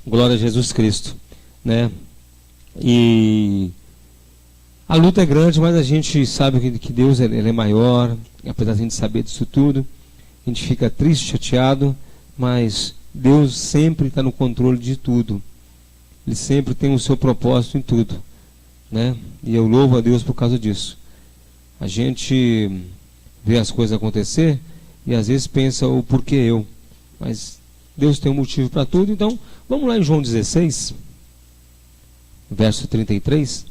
Glória a Jesus Cristo, né? E a luta é grande, mas a gente sabe que Deus ele é maior. Apesar de a gente saber disso tudo, a gente fica triste, chateado, mas Deus sempre está no controle de tudo. Ele sempre tem o seu propósito em tudo, né? E eu louvo a Deus por causa disso. A gente vê as coisas acontecer e às vezes pensa o porquê eu, mas Deus tem um motivo para tudo. Então vamos lá em João 16, verso 33.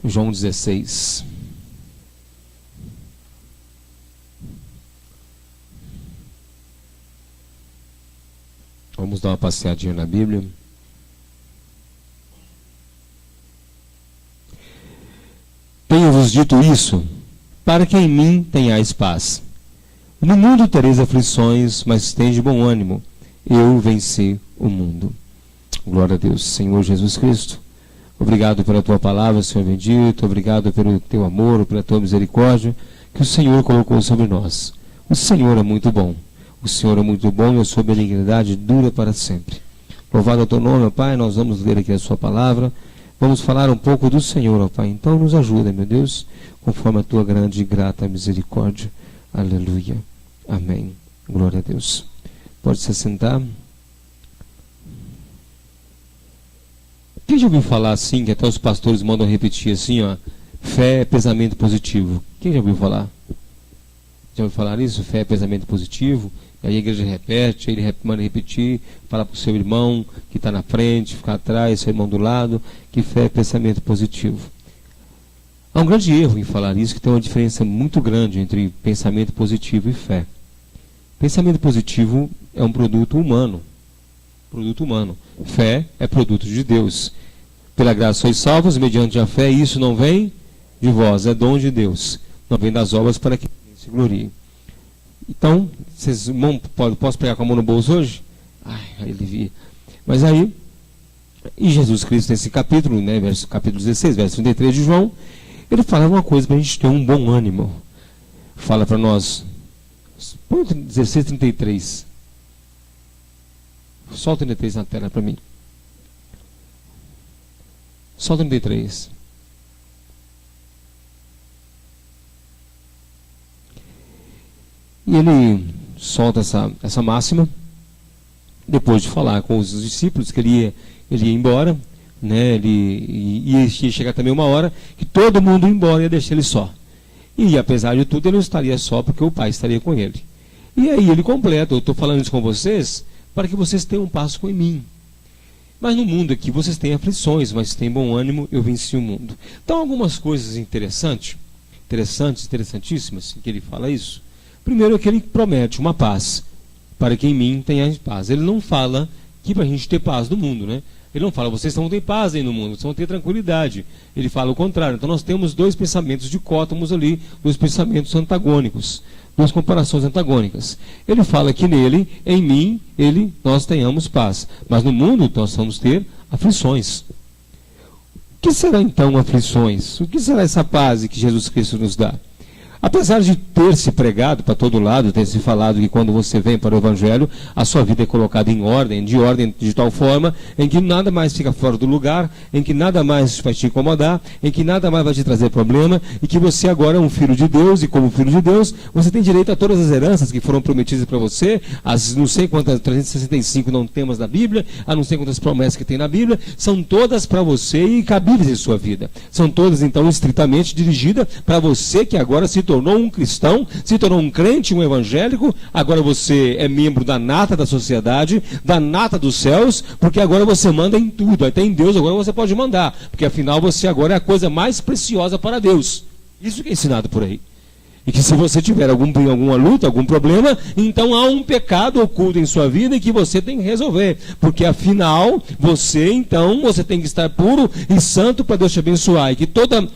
João 16. Vamos dar uma passeadinha na Bíblia. Tenho-vos dito isso, para que em mim tenhais paz. No mundo tereis aflições, mas tende bom ânimo. Eu venci o mundo. Glória a Deus. Senhor Jesus Cristo, obrigado pela tua palavra, Senhor bendito. Obrigado pelo teu amor, pela tua misericórdia que o Senhor colocou sobre nós. O Senhor é muito bom. O Senhor é muito bom e a sua benignidade dura para sempre. Louvado é o teu nome, ó Pai. Nós vamos ler aqui a sua palavra. Vamos falar um pouco do Senhor, ó Pai. Então nos ajuda, meu Deus, conforme a tua grande e grata misericórdia. Aleluia. Amém. Glória a Deus. Pode se sentar. Quem já ouviu falar assim, que até os pastores mandam repetir assim, ó, fé é pensamento positivo? Quem já ouviu falar? Já ouviu falar isso? Fé é pensamento positivo? Aí a igreja repete, aí ele manda repetir, fala para o seu irmão que está na frente, ficar atrás, seu irmão do lado, que fé é pensamento positivo. Há um grande erro em falar isso, que tem uma diferença muito grande entre pensamento positivo e fé. Pensamento positivo é um produto humano. Produto humano. Fé é produto de Deus. Pela graça sois salvos, mediante a fé, isso não vem de vós, é dom de Deus. Não vem das obras para que se glorie. Então, vocês posso pegar com a mão no bolso hoje? Ai, alivia. Mas aí, em Jesus Cristo, nesse capítulo, né, capítulo 16, verso 33 de João, ele fala uma coisa para a gente ter um bom ânimo. Fala para nós, põe 16, 33. Só o 33 na tela para mim. Só o 33. E ele solta essa máxima, depois de falar com os discípulos que ele ia embora, né? Ele ia chegar também uma hora que todo mundo ia embora e ia deixar ele só. E apesar de tudo, ele não estaria só, porque o Pai estaria com ele. E aí ele completa, eu estou falando isso com vocês, para que vocês tenham paz com mim. Mas no mundo aqui vocês têm aflições, mas têm bom ânimo, eu venci o mundo. Então algumas coisas interessantíssimas, que ele fala isso. Primeiro é que ele promete uma paz, para que em mim tenha paz. Ele não fala que para a gente ter paz no mundo, né? Ele não fala, vocês vão ter paz aí no mundo, vocês vão ter tranquilidade. Ele fala o contrário. Então nós temos dois pensamentos dicótomos ali, dois pensamentos antagônicos, duas comparações antagônicas. Ele fala que nele, em mim, nós tenhamos paz. Mas no mundo nós vamos ter aflições. O que será então aflições? O que será essa paz que Jesus Cristo nos dá? Apesar de ter se pregado para todo lado, ter se falado que quando você vem para o Evangelho, a sua vida é colocada em ordem de tal forma em que nada mais fica fora do lugar, em que nada mais vai te incomodar, em que nada mais vai te trazer problema, e que você agora é um filho de Deus, e como filho de Deus, você tem direito a todas as heranças que foram prometidas para você, as não sei quantas, 365 não temos na Bíblia, a não sei quantas promessas que tem na Bíblia, são todas para você e cabíveis em sua vida. São todas, então, estritamente dirigidas para você que agora se tornou um cristão, se tornou um crente, um evangélico, agora você é membro da nata da sociedade, da nata dos céus, porque agora você manda em tudo, até em Deus agora você pode mandar, porque afinal você agora é a coisa mais preciosa para Deus. Isso que é ensinado por aí. E que se você tiver alguma luta, algum problema, então há um pecado oculto em sua vida e que você tem que resolver. Porque afinal, você tem que estar puro e santo para Deus te abençoar. E que toda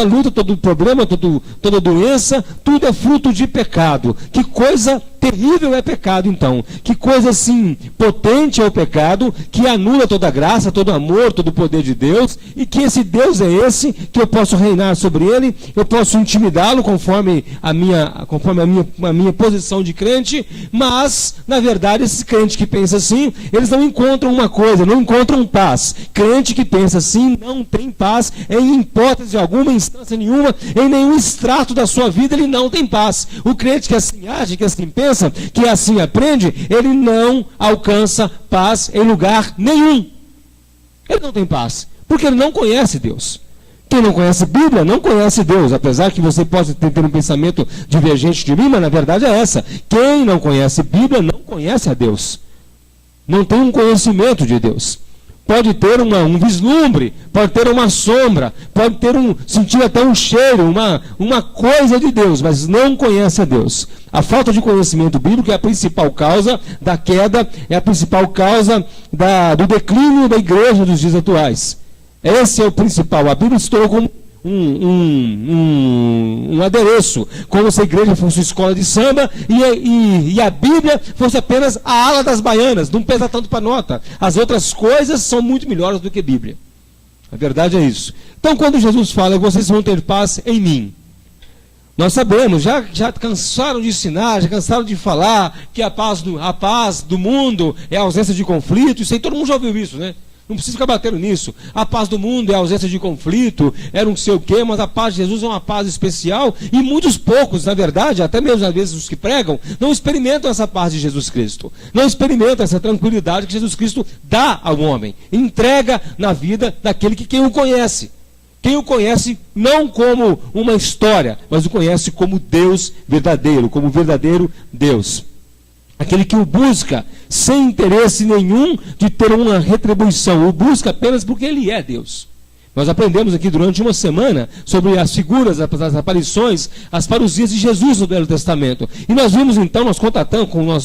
luta, todo problema, toda doença, tudo é fruto de pecado. Que coisa terrível é pecado, então. Que coisa assim potente é o pecado, que anula toda a graça, todo o amor, todo o poder de Deus, e que esse Deus é esse, que eu posso reinar sobre ele, eu posso intimidá-lo conforme a minha posição de crente, mas, na verdade, esse crente que pensa assim, eles não encontram uma coisa, não encontram paz. Crente que pensa assim não tem paz em hipótese alguma, em instância nenhuma, em nenhum extrato da sua vida ele não tem paz. O crente que assim age, que assim pensa, que assim aprende, ele não alcança paz em lugar nenhum. Ele não tem paz, porque ele não conhece Deus. Quem não conhece Bíblia não conhece Deus, apesar que você possa ter um pensamento divergente de mim, mas na verdade é essa. Quem não conhece Bíblia não conhece a Deus. Não tem um conhecimento de Deus. Pode ter um vislumbre, pode ter uma sombra, pode sentir até um cheiro, uma coisa de Deus, mas não conhece a Deus. A falta de conhecimento bíblico é a principal causa da queda, é a principal causa do declínio da igreja dos dias atuais. Esse é o principal. A Bíblia se tornou como um adereço, como se a igreja fosse uma escola de samba e a Bíblia fosse apenas a ala das baianas, não pesa tanto para nota. As outras coisas são muito melhores do que a Bíblia. A verdade é isso. Então, quando Jesus fala, vocês vão ter paz em mim, nós sabemos, já cansaram de ensinar, já cansaram de falar que a paz do mundo é a ausência de conflito. Isso aí todo mundo já ouviu isso, né? Não precisa ficar batendo nisso. A paz do mundo é a ausência de conflito, é não sei o quê, mas a paz de Jesus é uma paz especial. E muitos poucos, na verdade, até mesmo às vezes os que pregam, não experimentam essa paz de Jesus Cristo. Não experimentam essa tranquilidade que Jesus Cristo dá ao homem. Entrega na vida daquele que quem o conhece. Quem o conhece não como uma história, mas o conhece como Deus verdadeiro, como verdadeiro Deus. Aquele que o busca sem interesse nenhum de ter uma retribuição, o busca apenas porque ele é Deus. Nós aprendemos aqui durante uma semana sobre as figuras, as aparições, as parousias de Jesus no Velho Testamento. E nós vimos então, nós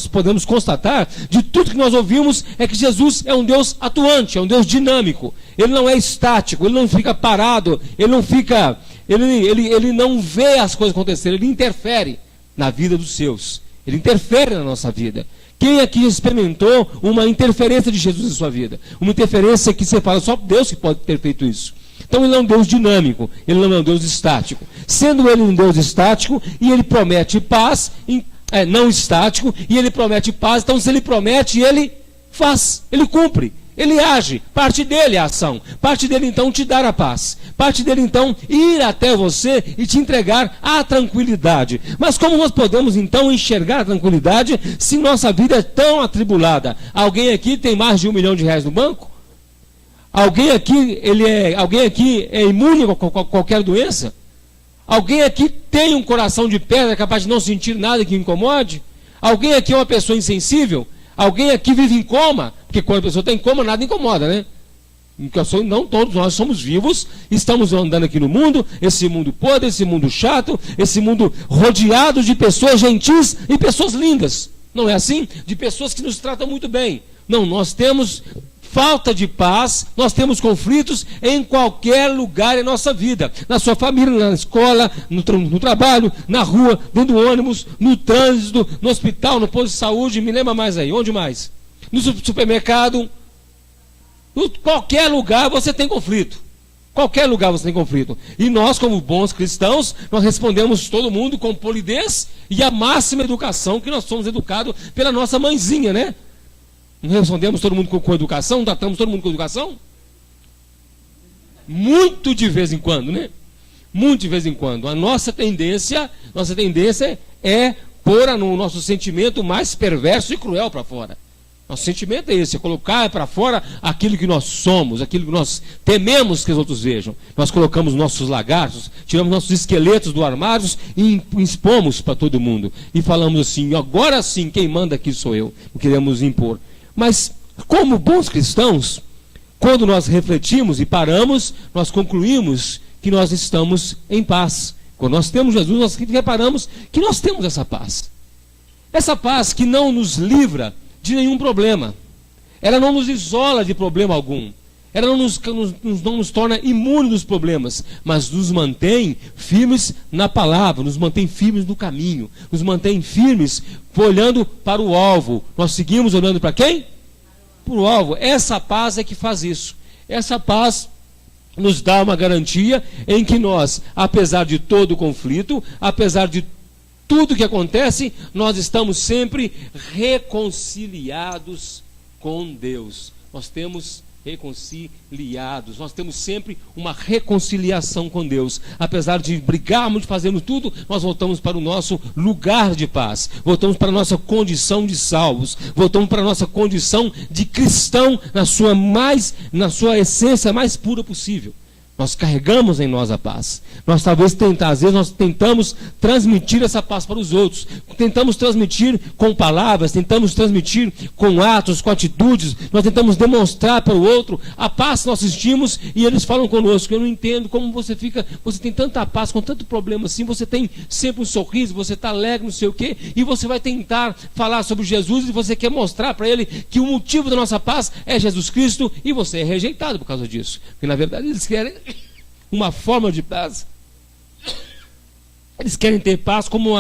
podemos constatar, de tudo que nós ouvimos, é que Jesus é um Deus atuante, é um Deus dinâmico. Ele não é estático, ele não fica parado, ele não vê as coisas acontecerem, ele interfere na vida dos seus. Ele interfere na nossa vida. Quem aqui experimentou uma interferência de Jesus em sua vida? Uma interferência que você fala, só Deus que pode ter feito isso. Então ele é um Deus dinâmico, ele não é um Deus estático. Sendo ele um Deus estático, e ele promete paz, não estático, e ele promete paz, então se ele promete, ele faz, ele cumpre. Ele age, parte dele é a ação, parte dele então te dar a paz, parte dele então ir até você e te entregar a tranquilidade. Mas como nós podemos então enxergar a tranquilidade se nossa vida é tão atribulada? Alguém aqui tem mais de R$1 milhão no banco? Alguém aqui é imune a qualquer doença? Alguém aqui tem um coração de pedra capaz de não sentir nada que o incomode? Alguém aqui é uma pessoa insensível? Alguém aqui vive em coma? Porque quando a pessoa está em coma, nada incomoda, né? Não todos nós somos vivos, estamos andando aqui no mundo, esse mundo podre, esse mundo chato, esse mundo rodeado de pessoas gentis e pessoas lindas. Não é assim? De pessoas que nos tratam muito bem. Não, nós temos falta de paz, nós temos conflitos em qualquer lugar em nossa vida. Na sua família, na escola, no trabalho, na rua, dentro do ônibus, no trânsito, no hospital, no posto de saúde, me lembra mais aí, onde mais? No supermercado, em qualquer lugar você tem conflito. Qualquer lugar você tem conflito. E nós, como bons cristãos, nós respondemos todo mundo com polidez e a máxima educação, que nós somos educados pela nossa mãezinha, né? Não respondemos todo mundo com educação? Não tratamos todo mundo com educação? Muito de vez em quando, né? Muito de vez em quando. A nossa tendência é pôr no nosso sentimento mais perverso e cruel para fora. Nosso sentimento é esse, é colocar para fora aquilo que nós somos, aquilo que nós tememos que os outros vejam. Nós colocamos nossos lagartos, tiramos nossos esqueletos do armário e expomos para todo mundo. E falamos assim, agora sim, quem manda aqui sou eu. O queremos impor. Mas, como bons cristãos, quando nós refletimos e paramos, nós concluímos que nós estamos em paz. Quando nós temos Jesus, nós reparamos que nós temos essa paz. Essa paz que não nos livra de nenhum problema. Ela não nos isola de problema algum. Ela não nos torna imunes dos problemas, mas nos mantém firmes na palavra, nos mantém firmes no caminho, nos mantém firmes olhando para o alvo. Nós seguimos olhando para quem? Para o alvo. Essa paz é que faz isso. Essa paz nos dá uma garantia em que nós, apesar de todo o conflito, apesar de tudo que acontece, nós estamos sempre reconciliados com Deus. Nós temos reconciliados, nós temos sempre uma reconciliação com Deus. Apesar de brigarmos, de fazermos tudo, nós voltamos para o nosso lugar de paz, voltamos para a nossa condição de salvos, voltamos para a nossa condição de cristão na sua essência mais pura possível. Nós carregamos em nós a paz. Nós às vezes nós tentamos transmitir essa paz para os outros. Tentamos transmitir com palavras, tentamos transmitir com atos, com atitudes. Nós tentamos demonstrar para o outro a paz que nós sentimos e eles falam conosco: eu não entendo como você tem tanta paz com tanto problema assim, você tem sempre um sorriso, você está alegre, não sei o quê, e você vai tentar falar sobre Jesus e você quer mostrar para ele que o motivo da nossa paz é Jesus Cristo e você é rejeitado por causa disso. Porque na verdade eles querem uma forma de paz. Eles querem ter paz como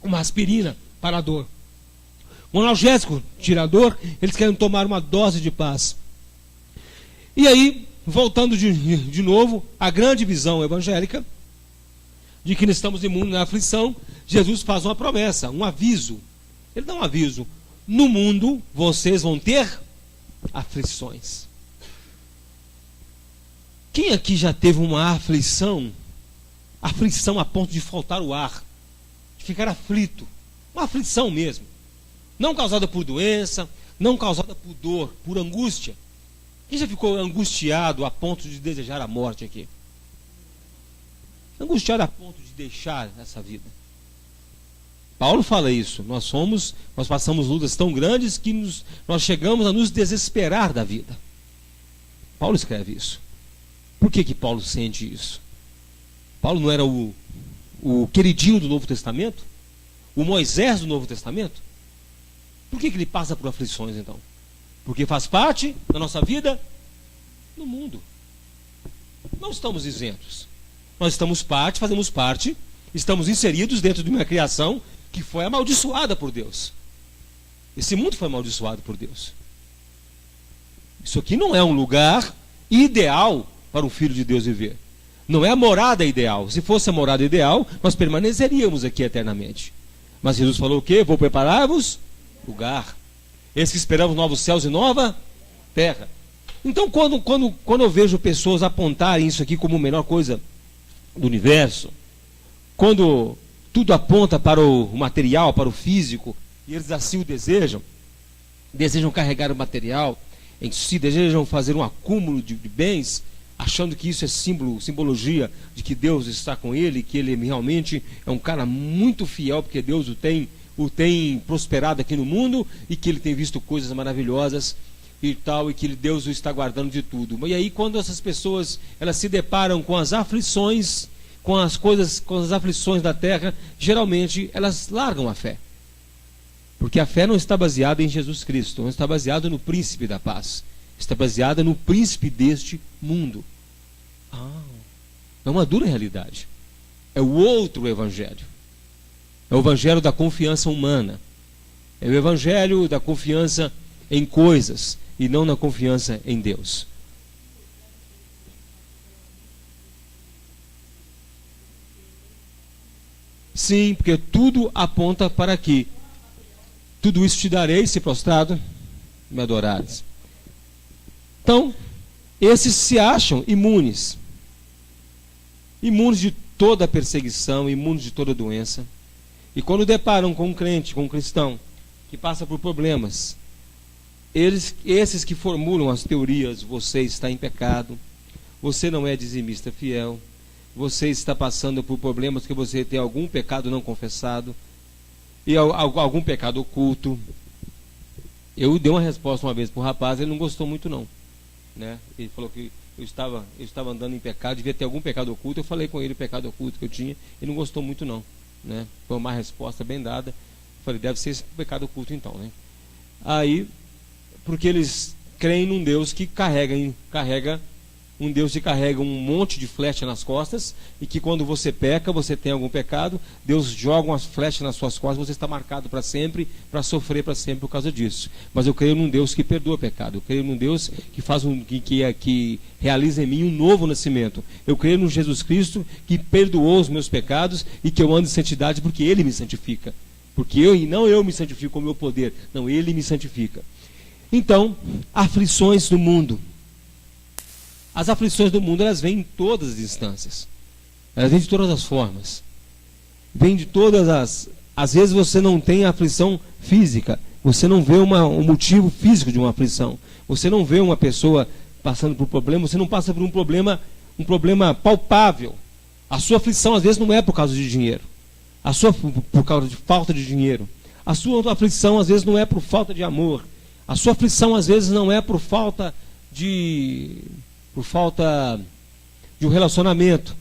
uma aspirina para a dor. Um analgésico tira a dor, eles querem tomar uma dose de paz. E aí, voltando de novo, a grande visão evangélica de que estamos imunes na aflição, Jesus faz uma promessa, um aviso. Ele dá um aviso: no mundo vocês vão ter aflições. Quem aqui já teve uma aflição a ponto de faltar o ar, de ficar aflito, uma aflição mesmo, não causada por doença, não causada por dor, por angústia? Quem já ficou angustiado a ponto de desejar a morte aqui? Angustiado a ponto de deixar essa vida? Paulo fala isso. Nós passamos lutas tão grandes que nós chegamos a nos desesperar da vida. Paulo escreve isso. Por que Paulo sente isso? Paulo não era o queridinho do Novo Testamento? O Moisés do Novo Testamento? Por que ele passa por aflições então? Porque faz parte da nossa vida no mundo. Não estamos isentos. Nós fazemos parte, estamos inseridos dentro de uma criação que foi amaldiçoada por Deus. Esse mundo foi amaldiçoado por Deus. Isso aqui não é um lugar ideal para um filho de Deus viver. Não é a morada ideal. Se fosse a morada ideal, nós permaneceríamos aqui eternamente. Mas Jesus falou o quê? Vou preparar-vos lugar. Esse que esperamos novos céus e nova terra. Então, quando eu vejo pessoas apontarem isso aqui como a melhor coisa do universo, quando tudo aponta para o material, para o físico, e eles assim o desejam carregar o material em si, desejam fazer um acúmulo de bens, achando que isso é simbologia de que Deus está com ele, que ele realmente é um cara muito fiel, porque Deus o tem prosperado aqui no mundo, e que ele tem visto coisas maravilhosas e tal, e que Deus o está guardando de tudo. E aí, quando essas pessoas elas se deparam com as aflições, com as aflições da terra, geralmente elas largam a fé. Porque a fé não está baseada em Jesus Cristo, não está baseada no príncipe da paz. Está baseada no príncipe deste mundo. É uma dura realidade. É o outro evangelho. É o evangelho da confiança humana. É o evangelho da confiança em coisas e não na confiança em Deus. Sim, porque tudo aponta para que tudo isso te darei se prostrado me adorares. Então, esses se acham imunes de toda perseguição, imunes de toda doença. E quando deparam com um crente, com um cristão que passa por problemas, esses que formulam as teorias: você está em pecado, você não é dizimista fiel, você está passando por problemas que você tem algum pecado não confessado e algum pecado oculto. Eu dei uma resposta uma vez para o rapaz, ele não gostou muito não, né? Ele falou que eu estava andando em pecado, devia ter algum pecado oculto. Eu falei com ele o pecado oculto que eu tinha, ele não gostou muito não, né? Foi uma resposta bem dada. Eu falei: deve ser esse pecado oculto então, né? Aí, porque eles creem num Deus que carrega um Deus que carrega um monte de flecha nas costas, e que quando você peca, você tem algum pecado, Deus joga umas flechas nas suas costas, você está marcado para sempre, para sofrer para sempre por causa disso. Mas eu creio num Deus que perdoa pecado, eu creio num Deus que faz que realiza em mim um novo nascimento. Eu creio no Jesus Cristo que perdoou os meus pecados e que eu ando em santidade porque Ele me santifica. Porque não eu me santifico com o meu poder, não, Ele me santifica. Então, aflições do mundo. As aflições do mundo, elas vêm em todas as instâncias. Elas vêm de todas as formas. Vêm de todas as... Às vezes você não tem aflição física. Você não vê um motivo físico de uma aflição. Você não vê uma pessoa passando por problema. Você não passa por um problema palpável. A sua aflição, às vezes, não é por causa de dinheiro. Por causa de falta de dinheiro. A sua aflição, às vezes, não é por falta de amor. A sua aflição, às vezes, não é por falta de um relacionamento.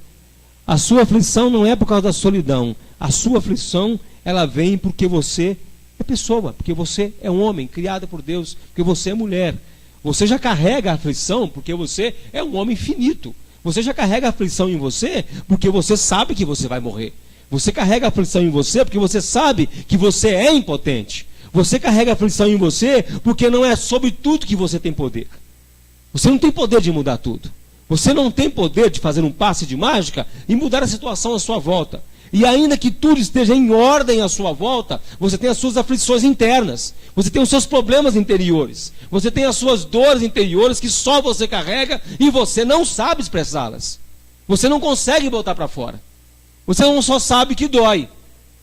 A sua aflição não é por causa da solidão. A sua aflição, ela vem porque você é pessoa, porque você é um homem criado por Deus, porque você é mulher. Você já carrega a aflição porque você é um homem finito. Você já carrega a aflição em você porque você sabe que você vai morrer. Você carrega a aflição em você porque você sabe que você é impotente. Você carrega a aflição em você porque não é sobre tudo que você tem poder. Você não tem poder de mudar tudo. Você não tem poder de fazer um passe de mágica e mudar a situação à sua volta. E ainda que tudo esteja em ordem à sua volta, você tem as suas aflições internas. Você tem os seus problemas interiores. Você tem as suas dores interiores que só você carrega e você não sabe expressá-las. Você não consegue botar para fora. Você não só sabe que dói,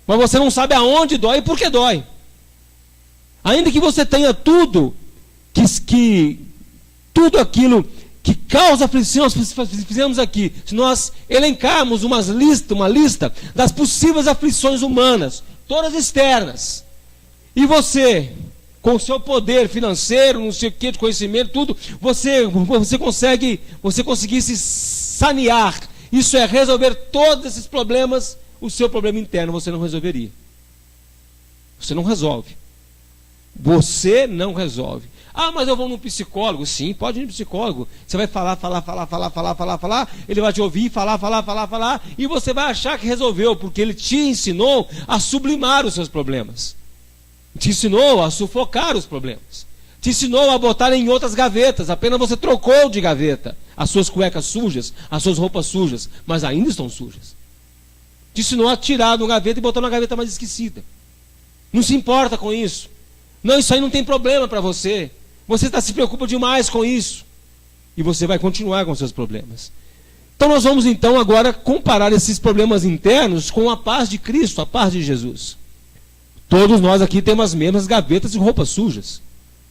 mas você não sabe aonde dói e por que dói. Ainda que você tenha tudo tudo aquilo que causa aflição, nós fizemos aqui, se nós elencarmos uma lista das possíveis aflições humanas, todas externas, e você, com o seu poder financeiro, não sei o que, de conhecimento, tudo, você conseguisse sanear, isso é, resolver todos esses problemas, o seu problema interno você não resolveria. Você não resolve. Você não resolve. Ah, mas eu vou num psicólogo. Sim, pode ir no psicólogo. Você vai falar, ele vai te ouvir, falar, e você vai achar que resolveu, porque ele te ensinou a sublimar os seus problemas. Te ensinou a sufocar os problemas. Te ensinou a botar em outras gavetas. Apenas você trocou de gaveta as suas cuecas sujas, as suas roupas sujas, mas ainda estão sujas. Te ensinou a tirar de uma gaveta e botar numa gaveta mais esquecida. Não se importa com isso. Não, isso aí não tem problema para você. Você se preocupa demais com isso. E você vai continuar com seus problemas. Então nós vamos então agora comparar esses problemas internos com a paz de Cristo, a paz de Jesus. Todos nós aqui temos as mesmas gavetas de roupas sujas.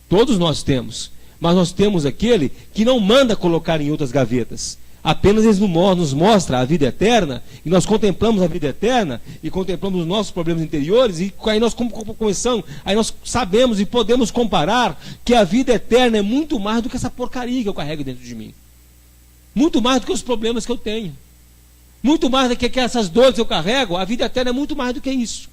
Todos nós temos. Mas nós temos aquele que não manda colocar em outras gavetas. Apenas ele nos mostra a vida eterna, e nós contemplamos a vida eterna, e contemplamos os nossos problemas interiores, e aí nós começamos, aí nós sabemos e podemos comparar que a vida eterna é muito mais do que essa porcaria que eu carrego dentro de mim. Muito mais do que os problemas que eu tenho. Muito mais do que essas dores que eu carrego, a vida eterna é muito mais do que isso.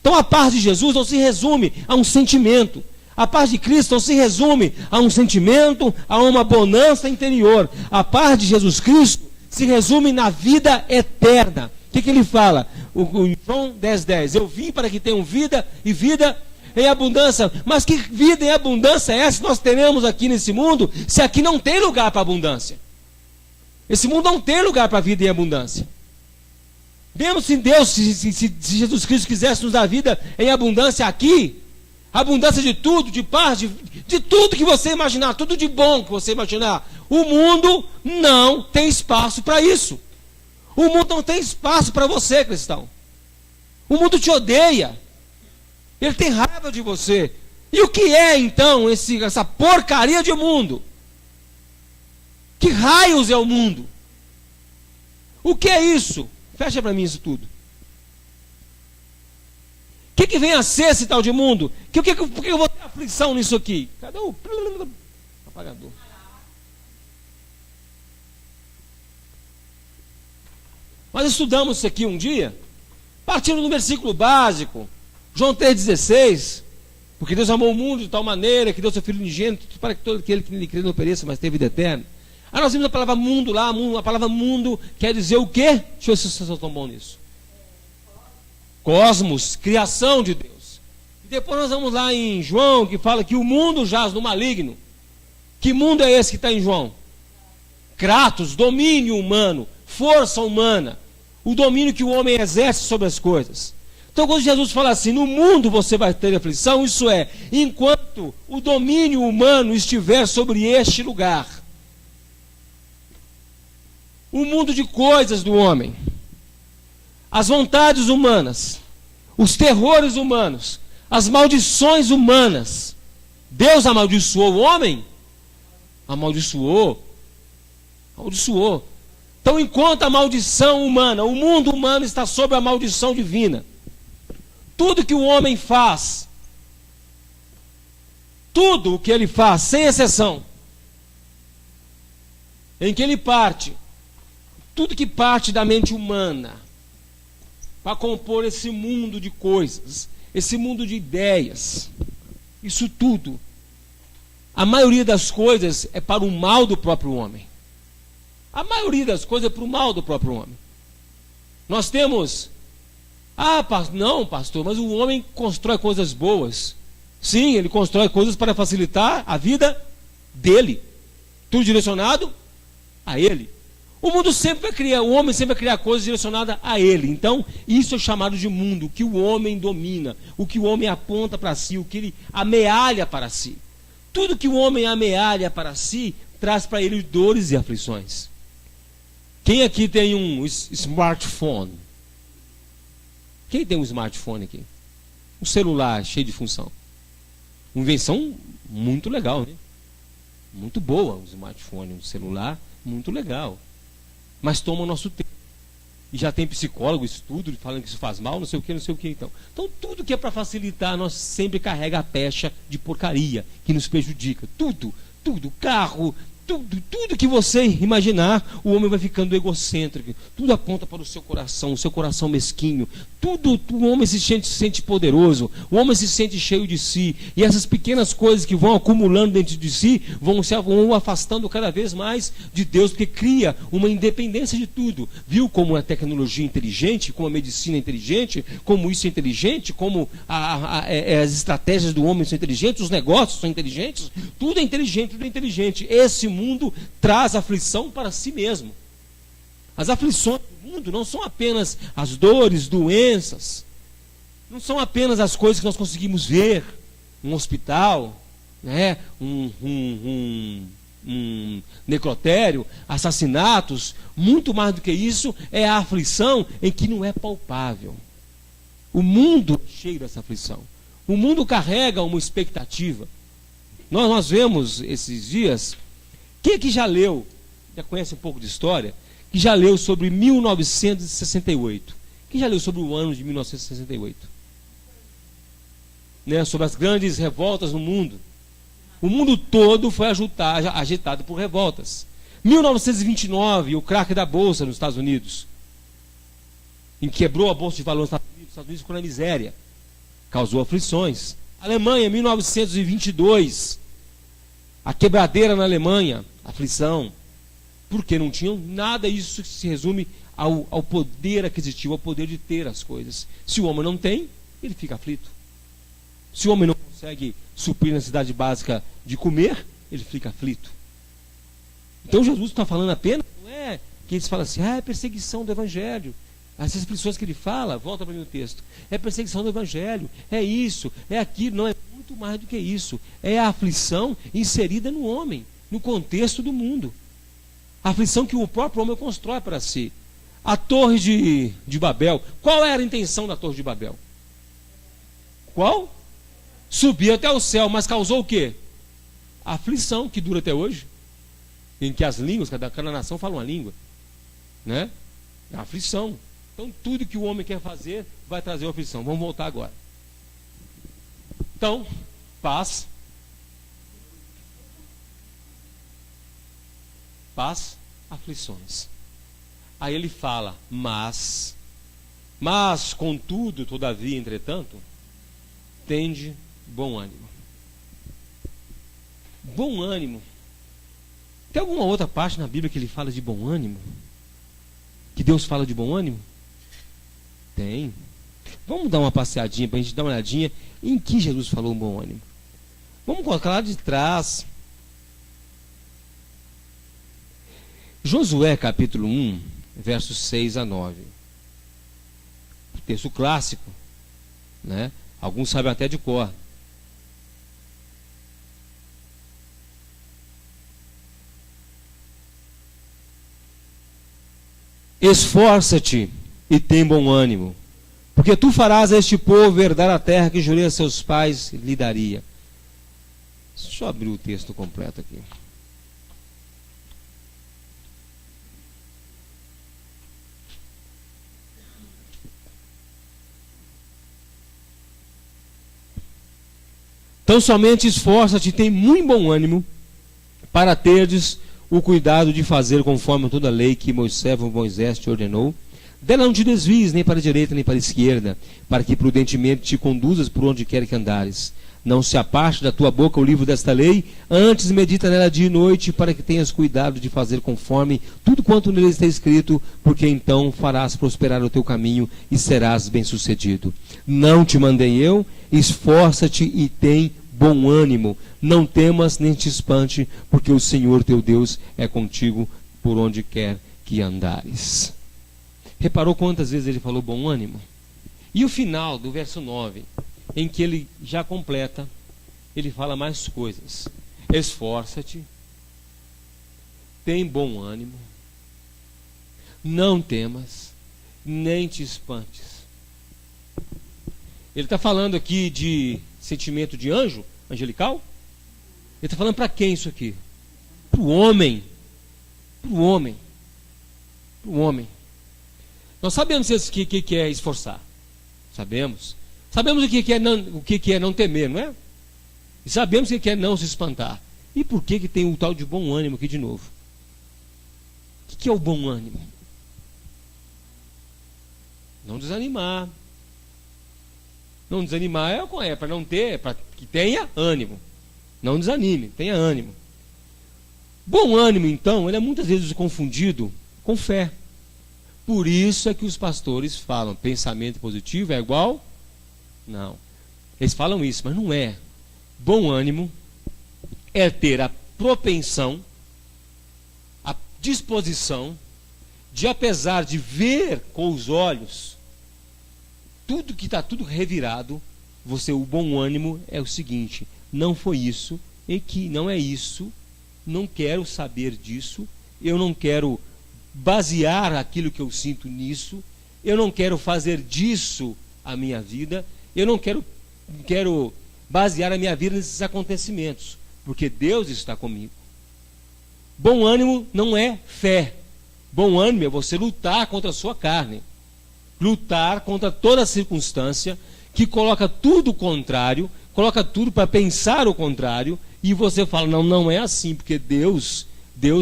Então a paz de Jesus não se resume a um sentimento. A paz de Cristo não se resume a um sentimento, a uma bonança interior. A paz de Jesus Cristo se resume na vida eterna. O que ele fala? O João 10:10. Eu vim para que tenham vida e vida em abundância. Mas que vida em abundância é essa que nós teremos aqui nesse mundo, se aqui não tem lugar para abundância? Esse mundo não tem lugar para vida em abundância. Mesmo se Deus, se Jesus Cristo quisesse nos dar vida em abundância aqui, abundância de tudo, de paz, de tudo que você imaginar, tudo de bom que você imaginar. O mundo não tem espaço para isso. O mundo não tem espaço para você, cristão. O mundo te odeia. Ele tem raiva de você. E o que é então essa porcaria de mundo? Que raios é o mundo? O que é isso? Fecha para mim isso tudo. O que vem a ser esse tal de mundo? Por que eu vou ter aflição nisso aqui? Cadê o apagador? Nós estudamos isso aqui um dia, partindo do versículo básico, João 3,16. Porque Deus amou o mundo de tal maneira que deu seu Filho unigênito para que todo aquele que nele crê não pereça, mas tenha vida eterna. Aí nós vimos a palavra mundo lá, a palavra mundo quer dizer o quê? Deixa eu ver se vocês estão bons nisso. Cosmos, criação de Deus. E depois nós vamos lá em João, que fala que o mundo jaz no maligno. Que mundo é esse que está em João? Kratos, domínio humano, força humana, o domínio que o homem exerce sobre as coisas. Então quando Jesus fala assim, no mundo você vai ter aflição, isso é, enquanto o domínio humano estiver sobre este lugar. O mundo de coisas do homem, as vontades humanas, os terrores humanos, as maldições humanas. Deus amaldiçoou o homem? Amaldiçoou. Então, enquanto a maldição humana, o mundo humano está sob a maldição divina, tudo que o homem faz, tudo o que ele faz, sem exceção, em que ele parte, tudo que parte da mente humana, para compor esse mundo de coisas, esse mundo de ideias, isso tudo, a maioria das coisas é para o mal do próprio homem. A maioria das coisas é para o mal do próprio homem. Nós temos, não, pastor, mas o homem constrói coisas boas. Sim, ele constrói coisas para facilitar a vida dele. Tudo direcionado a ele. O mundo sempre vai criar, o homem sempre vai criar coisas direcionadas a ele. Então, isso é chamado de mundo, o que o homem domina, o que o homem aponta para si, o que ele amealha para si. Tudo que o homem amealha para si, traz para ele dores e aflições. Quem aqui tem um smartphone? Quem tem um smartphone aqui? Um celular cheio de função. Uma invenção muito legal, né? Muito boa, um smartphone, um celular, muito legal. Mas toma o nosso tempo. E já tem psicólogo, estudo, falando que isso faz mal, não sei o que então. Então tudo que é para facilitar, nós sempre carrega a pecha de porcaria, que nos prejudica. Tudo, carro, tudo que você imaginar, o homem vai ficando egocêntrico. Tudo aponta para o seu coração mesquinho. Tudo, o homem se sente poderoso, o homem se sente cheio de si. E essas pequenas coisas que vão acumulando dentro de si, vão afastando cada vez mais de Deus, porque cria uma independência de tudo. Viu como a tecnologia é inteligente, como a medicina é inteligente, como isso é inteligente, como as estratégias do homem são inteligentes, os negócios são inteligentes, tudo é inteligente, tudo é inteligente. Esse mundo traz aflição para si mesmo. As aflições do mundo não são apenas as dores, doenças, não são apenas as coisas que nós conseguimos ver, um hospital, né? um necrotério, assassinatos. Muito mais do que isso é a aflição em que não é palpável. O mundo é cheio dessa aflição. O mundo carrega uma expectativa. Nós vemos esses dias. Quem aqui já leu, já conhece um pouco de história, que já leu sobre 1968? Quem já leu sobre o ano de 1968? Né, sobre as grandes revoltas no mundo. O mundo todo foi agitado por revoltas. 1929, o craque da Bolsa nos Estados Unidos, em que quebrou a Bolsa de Valores nos Estados Unidos ficou na miséria. Causou aflições. Alemanha, 1922, a quebradeira na Alemanha, aflição. Porque não tinham nada, isso se resume ao poder aquisitivo, ao poder de ter as coisas. Se o homem não tem, ele fica aflito. Se o homem não consegue suprir a necessidade básica de comer, ele fica aflito. Então Jesus está falando apenas, não é que eles falam assim, é perseguição do Evangelho. Essas expressões que ele fala, volta para mim o texto, é perseguição do Evangelho, é isso, é aquilo, não é muito mais do que isso. É a aflição inserida no homem, no contexto do mundo. A aflição que o próprio homem constrói para si. A Torre de Babel. Qual era a intenção da Torre de Babel? Qual? Subir até o céu, mas causou o quê? A aflição que dura até hoje. Em que as línguas, cada nação fala uma língua. Né? A aflição. Então tudo que o homem quer fazer vai trazer uma aflição. Vamos voltar agora. Então, paz, aflições. Aí ele fala, mas, contudo, todavia, entretanto, tende Bom ânimo. Bom ânimo. Tem alguma outra parte na Bíblia que ele fala de bom ânimo? Que Deus fala de bom ânimo? Tem. Vamos dar uma passeadinha para a gente dar uma olhadinha em que Jesus falou bom ânimo. Vamos colocar lá de trás. Josué capítulo 1, versos 6 a 9. Texto clássico, né? Alguns sabem até de cor. Esforça-te e tem bom ânimo, porque tu farás a este povo herdar a terra que jurei a seus pais lhe daria. Deixa eu abrir o texto completo aqui. Então somente esforça-te e tem muito bom ânimo, para terdes o cuidado de fazer conforme toda a lei que Moisés te ordenou. Dela não te desvies nem para a direita nem para a esquerda, para que prudentemente te conduzas por onde quer que andares. Não se aparte da tua boca o livro desta lei, antes medita nela dia e noite, para que tenhas cuidado de fazer conforme tudo quanto nele está escrito, porque então farás prosperar o teu caminho e serás bem-sucedido. Não te mandei eu? Esforça-te e tem bom ânimo. Não temas nem te espante, porque o Senhor teu Deus é contigo por onde quer que andares. Reparou quantas vezes ele falou bom ânimo? E o final do verso 9, em que ele já completa, ele fala mais coisas. Esforça-te, tem bom ânimo, não temas, nem te espantes. Ele está falando aqui de sentimento de anjo, angelical? Ele está falando para quem isso aqui? Para o homem. Para o homem. Para o homem. Nós sabemos o que é esforçar. Sabemos. Sabemos o que é não temer, não é? E sabemos o que é não se espantar. E por que tem o tal de bom ânimo aqui de novo? O que é o bom ânimo? Não desanimar. Não desanimar é para não ter, é para que tenha ânimo. Não desanime, tenha ânimo. Bom ânimo, então, ele é muitas vezes confundido com fé. Por isso é que os pastores falam, pensamento positivo é igual? Não. Eles falam isso, mas não é. Bom ânimo é ter a propensão, a disposição de, apesar de ver com os olhos tudo que está tudo revirado, o bom ânimo é o seguinte: não foi isso, e que não é isso, não quero saber disso, eu não quero basear aquilo que eu sinto nisso, eu não quero fazer disso a minha vida, eu não quero basear a minha vida nesses acontecimentos, porque Deus está comigo. Bom ânimo não é fé. Bom ânimo é você lutar contra a sua carne, lutar contra toda circunstância que coloca tudo o contrário, coloca tudo para pensar o contrário, e você fala, não é assim, porque Deus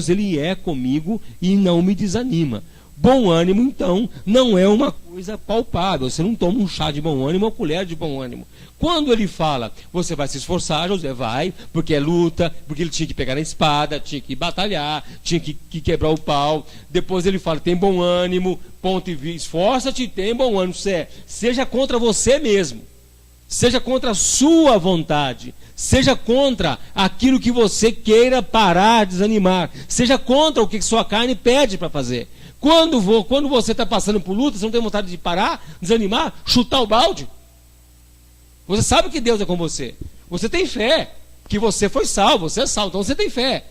ele é comigo e não me desanima. Bom ânimo, então, não é uma coisa palpável. Você não toma um chá de bom ânimo ou uma colher de bom ânimo. Quando ele fala, você vai se esforçar, José vai, porque é luta, porque ele tinha que pegar a espada, tinha que batalhar, tinha que quebrar o pau. Depois ele fala, tem bom ânimo, ponto e vírgula, esforça-te, tem bom ânimo. Seja contra você mesmo, seja contra a sua vontade, seja contra aquilo que você queira parar, desanimar, seja contra o que sua carne pede para fazer. Quando você está passando por luta, você não tem vontade de parar, desanimar, chutar o balde? Você sabe que Deus é com você. Você tem fé, que você foi salvo, você é salvo, então você tem fé.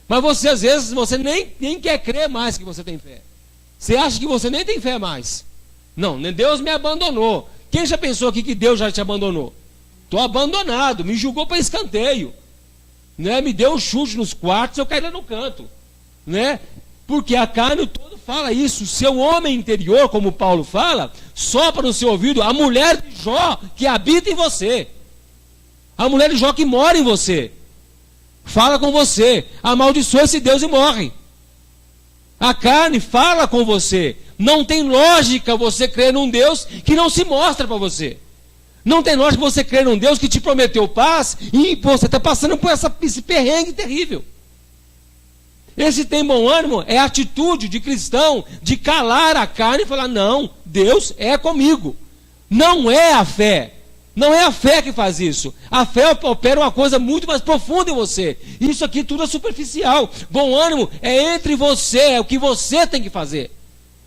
Mas você, às vezes, você nem quer crer mais que você tem fé. Você acha que você nem tem fé mais. Não, Deus me abandonou. Quem já pensou aqui que Deus já te abandonou? Estou abandonado, me julgou para escanteio. Né? Me deu um chute nos quartos, eu caí lá no canto. Né? Porque a carne toda fala isso. Seu homem interior, como Paulo fala, sopra no seu ouvido a mulher de Jó que habita em você. A mulher de Jó que mora em você. Fala com você. Amaldiçoa esse Deus e morre. A carne fala com você. Não tem lógica você crer num Deus que não se mostra para você. Não tem lógica você crer num Deus que te prometeu paz e você está passando por esse perrengue terrível. Esse tem bom ânimo é a atitude de cristão de calar a carne e falar: não, Deus é comigo. Não é a fé. Não é a fé que faz isso. A fé opera uma coisa muito mais profunda em você. Isso aqui tudo é superficial. Bom ânimo é entre você, é o que você tem que fazer.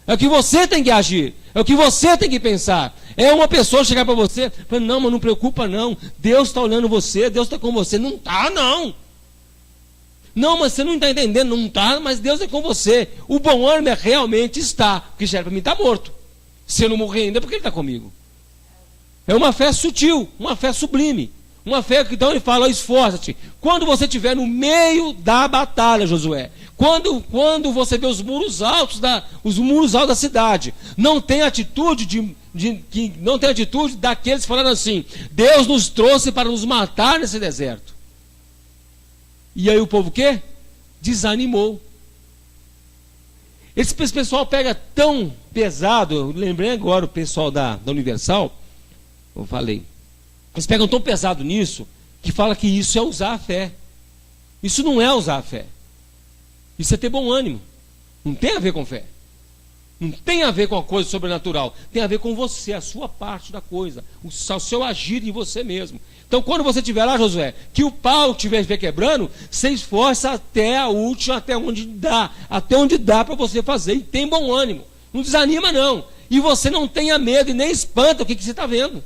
É o que você tem que agir. É o que você tem que pensar. É uma pessoa chegar para você e falar: não, mas não preocupa não. Deus está olhando você, Deus está com você. Não está, não. Não, mas você não está entendendo. Não está, mas Deus é com você. O bom ânimo é realmente está. Porque já era para mim estar morto. Se eu não morrer ainda, é porque Ele está comigo. É uma fé sutil, uma fé sublime. Uma fé que então ele fala: esforça-te. Quando você estiver no meio da batalha, Josué, quando você vê os muros altos da cidade, não tem atitude não tem atitude daqueles que falaram assim: Deus nos trouxe para nos matar nesse deserto. E aí o povo o quê? Desanimou. Esse pessoal pega tão pesado. Eu lembrei agora o pessoal da Universal. Eu falei, eles pegam tão pesado nisso, que fala que isso é usar a fé. Isso não é usar a fé. Isso é ter bom ânimo. Não tem a ver com fé. Não tem a ver com a coisa sobrenatural. Tem a ver com você, a sua parte da coisa. O seu agir em você mesmo. Então quando você estiver lá, Josué, que o pau estiver quebrando, você esforça até a última, até onde dá. Até onde dá para você fazer. E tem bom ânimo. Não desanima não. E você não tenha medo e nem espanta o que você está vendo.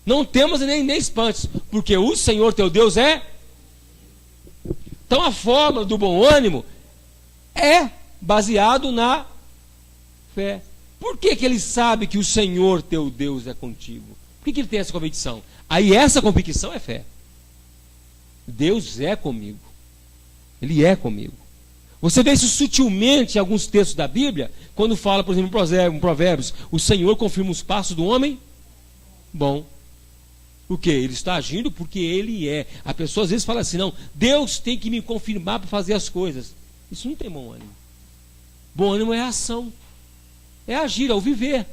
Não temos nem espantes, porque o Senhor teu Deus é. Então a fórmula do bom ânimo é baseado na fé. Por que ele sabe que o Senhor teu Deus é contigo? Por que ele tem essa convicção? Aí essa convicção é fé. Deus é comigo. Ele é comigo. Você vê isso sutilmente em alguns textos da Bíblia, quando fala, por exemplo, em Provérbios, o Senhor confirma os passos do homem bom. O que? Ele está agindo porque Ele é. A pessoa às vezes fala assim: não, Deus tem que me confirmar para fazer as coisas. Isso não tem bom ânimo. Bom ânimo é a ação. É agir, é o viver.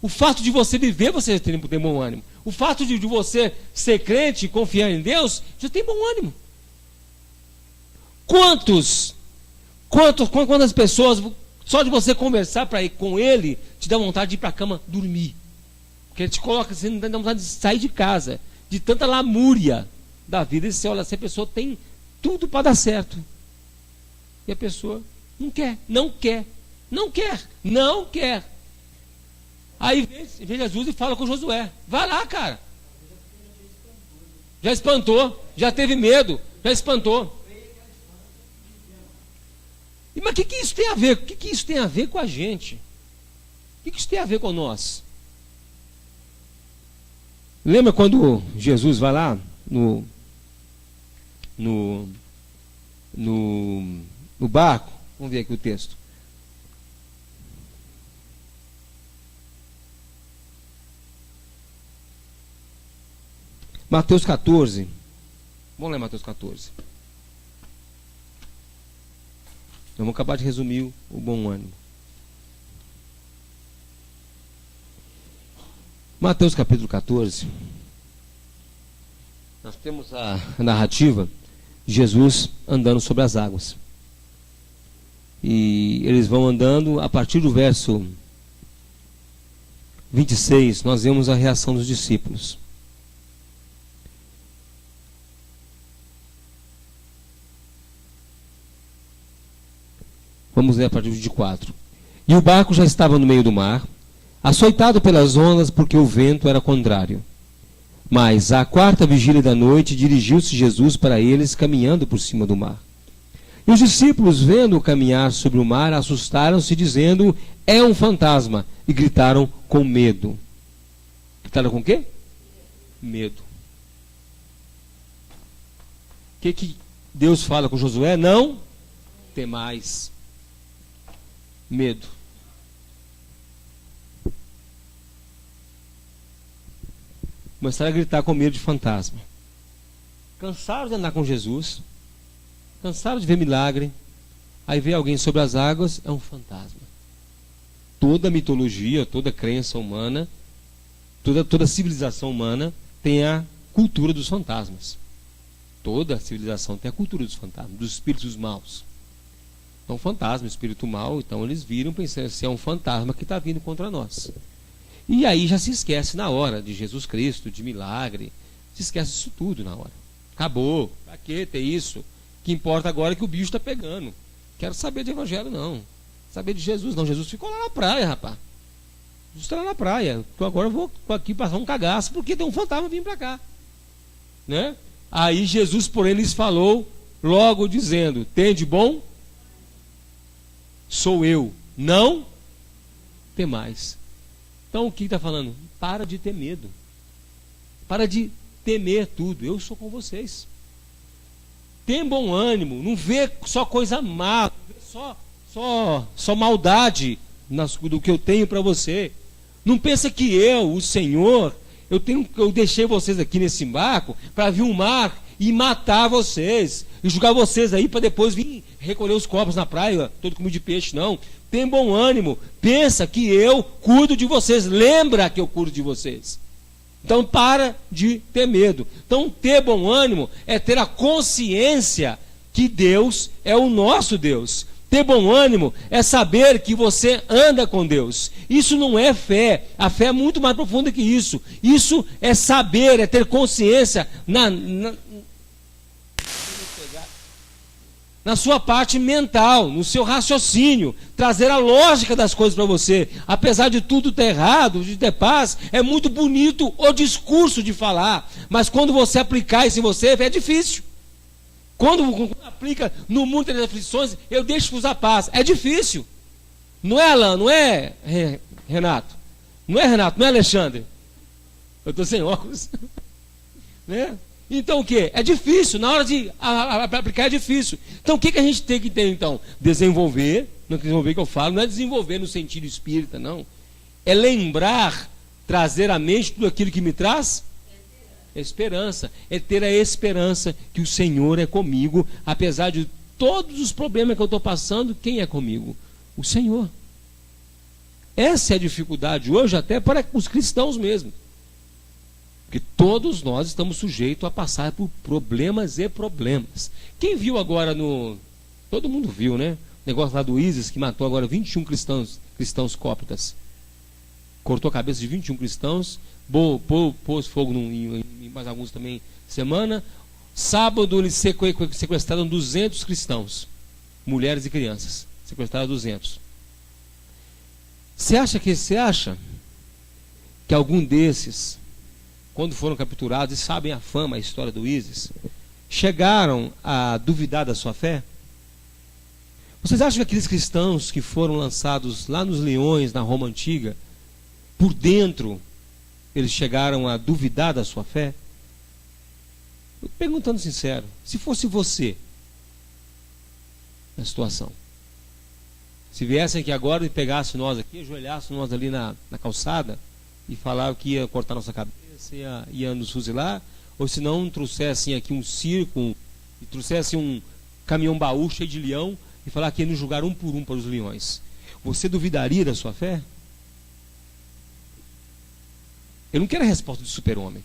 O fato de você viver, você tem bom ânimo. O fato de você ser crente e confiar em Deus, já tem bom ânimo. Quantas pessoas, só de você conversar com Ele, te dá vontade de ir para a cama dormir. Porque ele te coloca assim, não dá vontade de sair de casa, de tanta lamúria da vida. E você olha assim, a pessoa tem tudo para dar certo. E a pessoa não quer. Aí vem Jesus e fala com Josué: vai lá, cara. Já espantou, já teve medo, já espantou. Mas o que isso tem a ver? O que isso tem a ver com a gente? O que isso tem a ver com nós? Lembra quando Jesus vai lá no barco? Vamos ver aqui o texto. Mateus 14. Vamos ler Mateus 14. Vamos acabar de resumir o bom ânimo. Mateus capítulo 14. Nós temos a narrativa de Jesus andando sobre as águas. E eles vão andando, a partir do verso 26, nós vemos a reação dos discípulos. Vamos ler a partir de 4. E o barco já estava no meio do mar, açoitado pelas ondas, porque o vento era contrário. Mas, à quarta vigília da noite, dirigiu-se Jesus para eles, caminhando por cima do mar. E os discípulos, vendo-o caminhar sobre o mar, assustaram-se, dizendo: é um fantasma, e gritaram com medo. Gritaram com o quê? Medo. O que Deus fala com Josué? Não temais. Medo. Começaram a gritar com medo de fantasma. Cansaram de andar com Jesus, cansaram de ver milagre. Aí vê alguém sobre as águas, é um fantasma. Toda mitologia, toda crença humana Toda civilização humana tem a cultura dos fantasmas. Toda civilização tem a cultura dos fantasmas, dos espíritos maus. Então, fantasma, espírito mau, então eles viram pensando se é um fantasma que está vindo contra nós. E aí já se esquece na hora de Jesus Cristo, de milagre. Se esquece disso tudo na hora. Acabou. Para que ter isso? O que importa agora é que o bicho está pegando. Quero saber de evangelho, não. Saber de Jesus, não. Jesus ficou lá na praia, rapaz. Jesus está lá na praia. Então agora eu vou aqui passar um cagaço porque tem um fantasma vindo para cá. Né? Aí Jesus, porém, lhes falou logo dizendo: tem de bom? Sou eu. Não temais. Então o que está falando? Para de ter medo. Para de temer tudo. Eu sou com vocês. Tem bom ânimo. Não vê só coisa má. Não vê só maldade do que eu tenho para você. Não pensa que eu, o Senhor, eu deixei vocês aqui nesse barco para vir um mar e matar vocês. E jogar vocês aí para depois vir recolher os corpos na praia, todo comido de peixe. Não. Tem bom ânimo. Pensa que eu cuido de vocês. Lembra que eu cuido de vocês. Então para de ter medo. Então ter bom ânimo é ter a consciência que Deus é o nosso Deus. Ter bom ânimo é saber que você anda com Deus. Isso não é fé. A fé é muito mais profunda que isso. Isso é saber, é ter consciência na sua parte mental, no seu raciocínio, trazer a lógica das coisas para você. Apesar de tudo ter errado, de ter paz, é muito bonito o discurso de falar, mas quando você aplicar isso em você, é difícil. Quando aplica no mundo das aflições, eu deixo de usar paz. É difícil. Não é, Alain? Não é, Renato? Não é, Renato? Não é, Alexandre? Eu estou sem óculos. Né? Então o que? É difícil. Na hora de aplicar é difícil. Então o que a gente tem que ter então? Desenvolver. Não é desenvolver que eu falo, não é desenvolver no sentido espírita, não. É lembrar, trazer à mente tudo aquilo que me traz esperança. É ter a esperança que o Senhor é comigo, apesar de todos os problemas que eu estou passando. Quem é comigo? O Senhor. Essa é a dificuldade hoje até para os cristãos mesmo, porque todos nós estamos sujeitos a passar por problemas e problemas. Quem viu agora todo mundo viu, né? O negócio lá do ISIS que matou agora 21 cristãos cóptas. Cortou a cabeça de 21 cristãos, pôs fogo em mais alguns também semana. Sábado eles sequestraram 200 cristãos, mulheres e crianças. Sequestraram 200. Você acha que algum desses, quando foram capturados e sabem a fama, a história do ISIS, chegaram a duvidar da sua fé? Vocês acham que aqueles cristãos que foram lançados lá nos leões, na Roma Antiga, por dentro, eles chegaram a duvidar da sua fé? Perguntando sincero, se fosse você na situação, se viessem aqui agora e pegassem nós aqui, ajoelhassem nós ali na calçada e falavam que ia cortar nossa cabeça, ia nos fuzilar, ou se não trouxessem aqui um circo e trouxessem um caminhão-baú cheio de leão e falar que ia nos julgar um por um para os leões, você duvidaria da sua fé? Eu não quero a resposta de super-homem.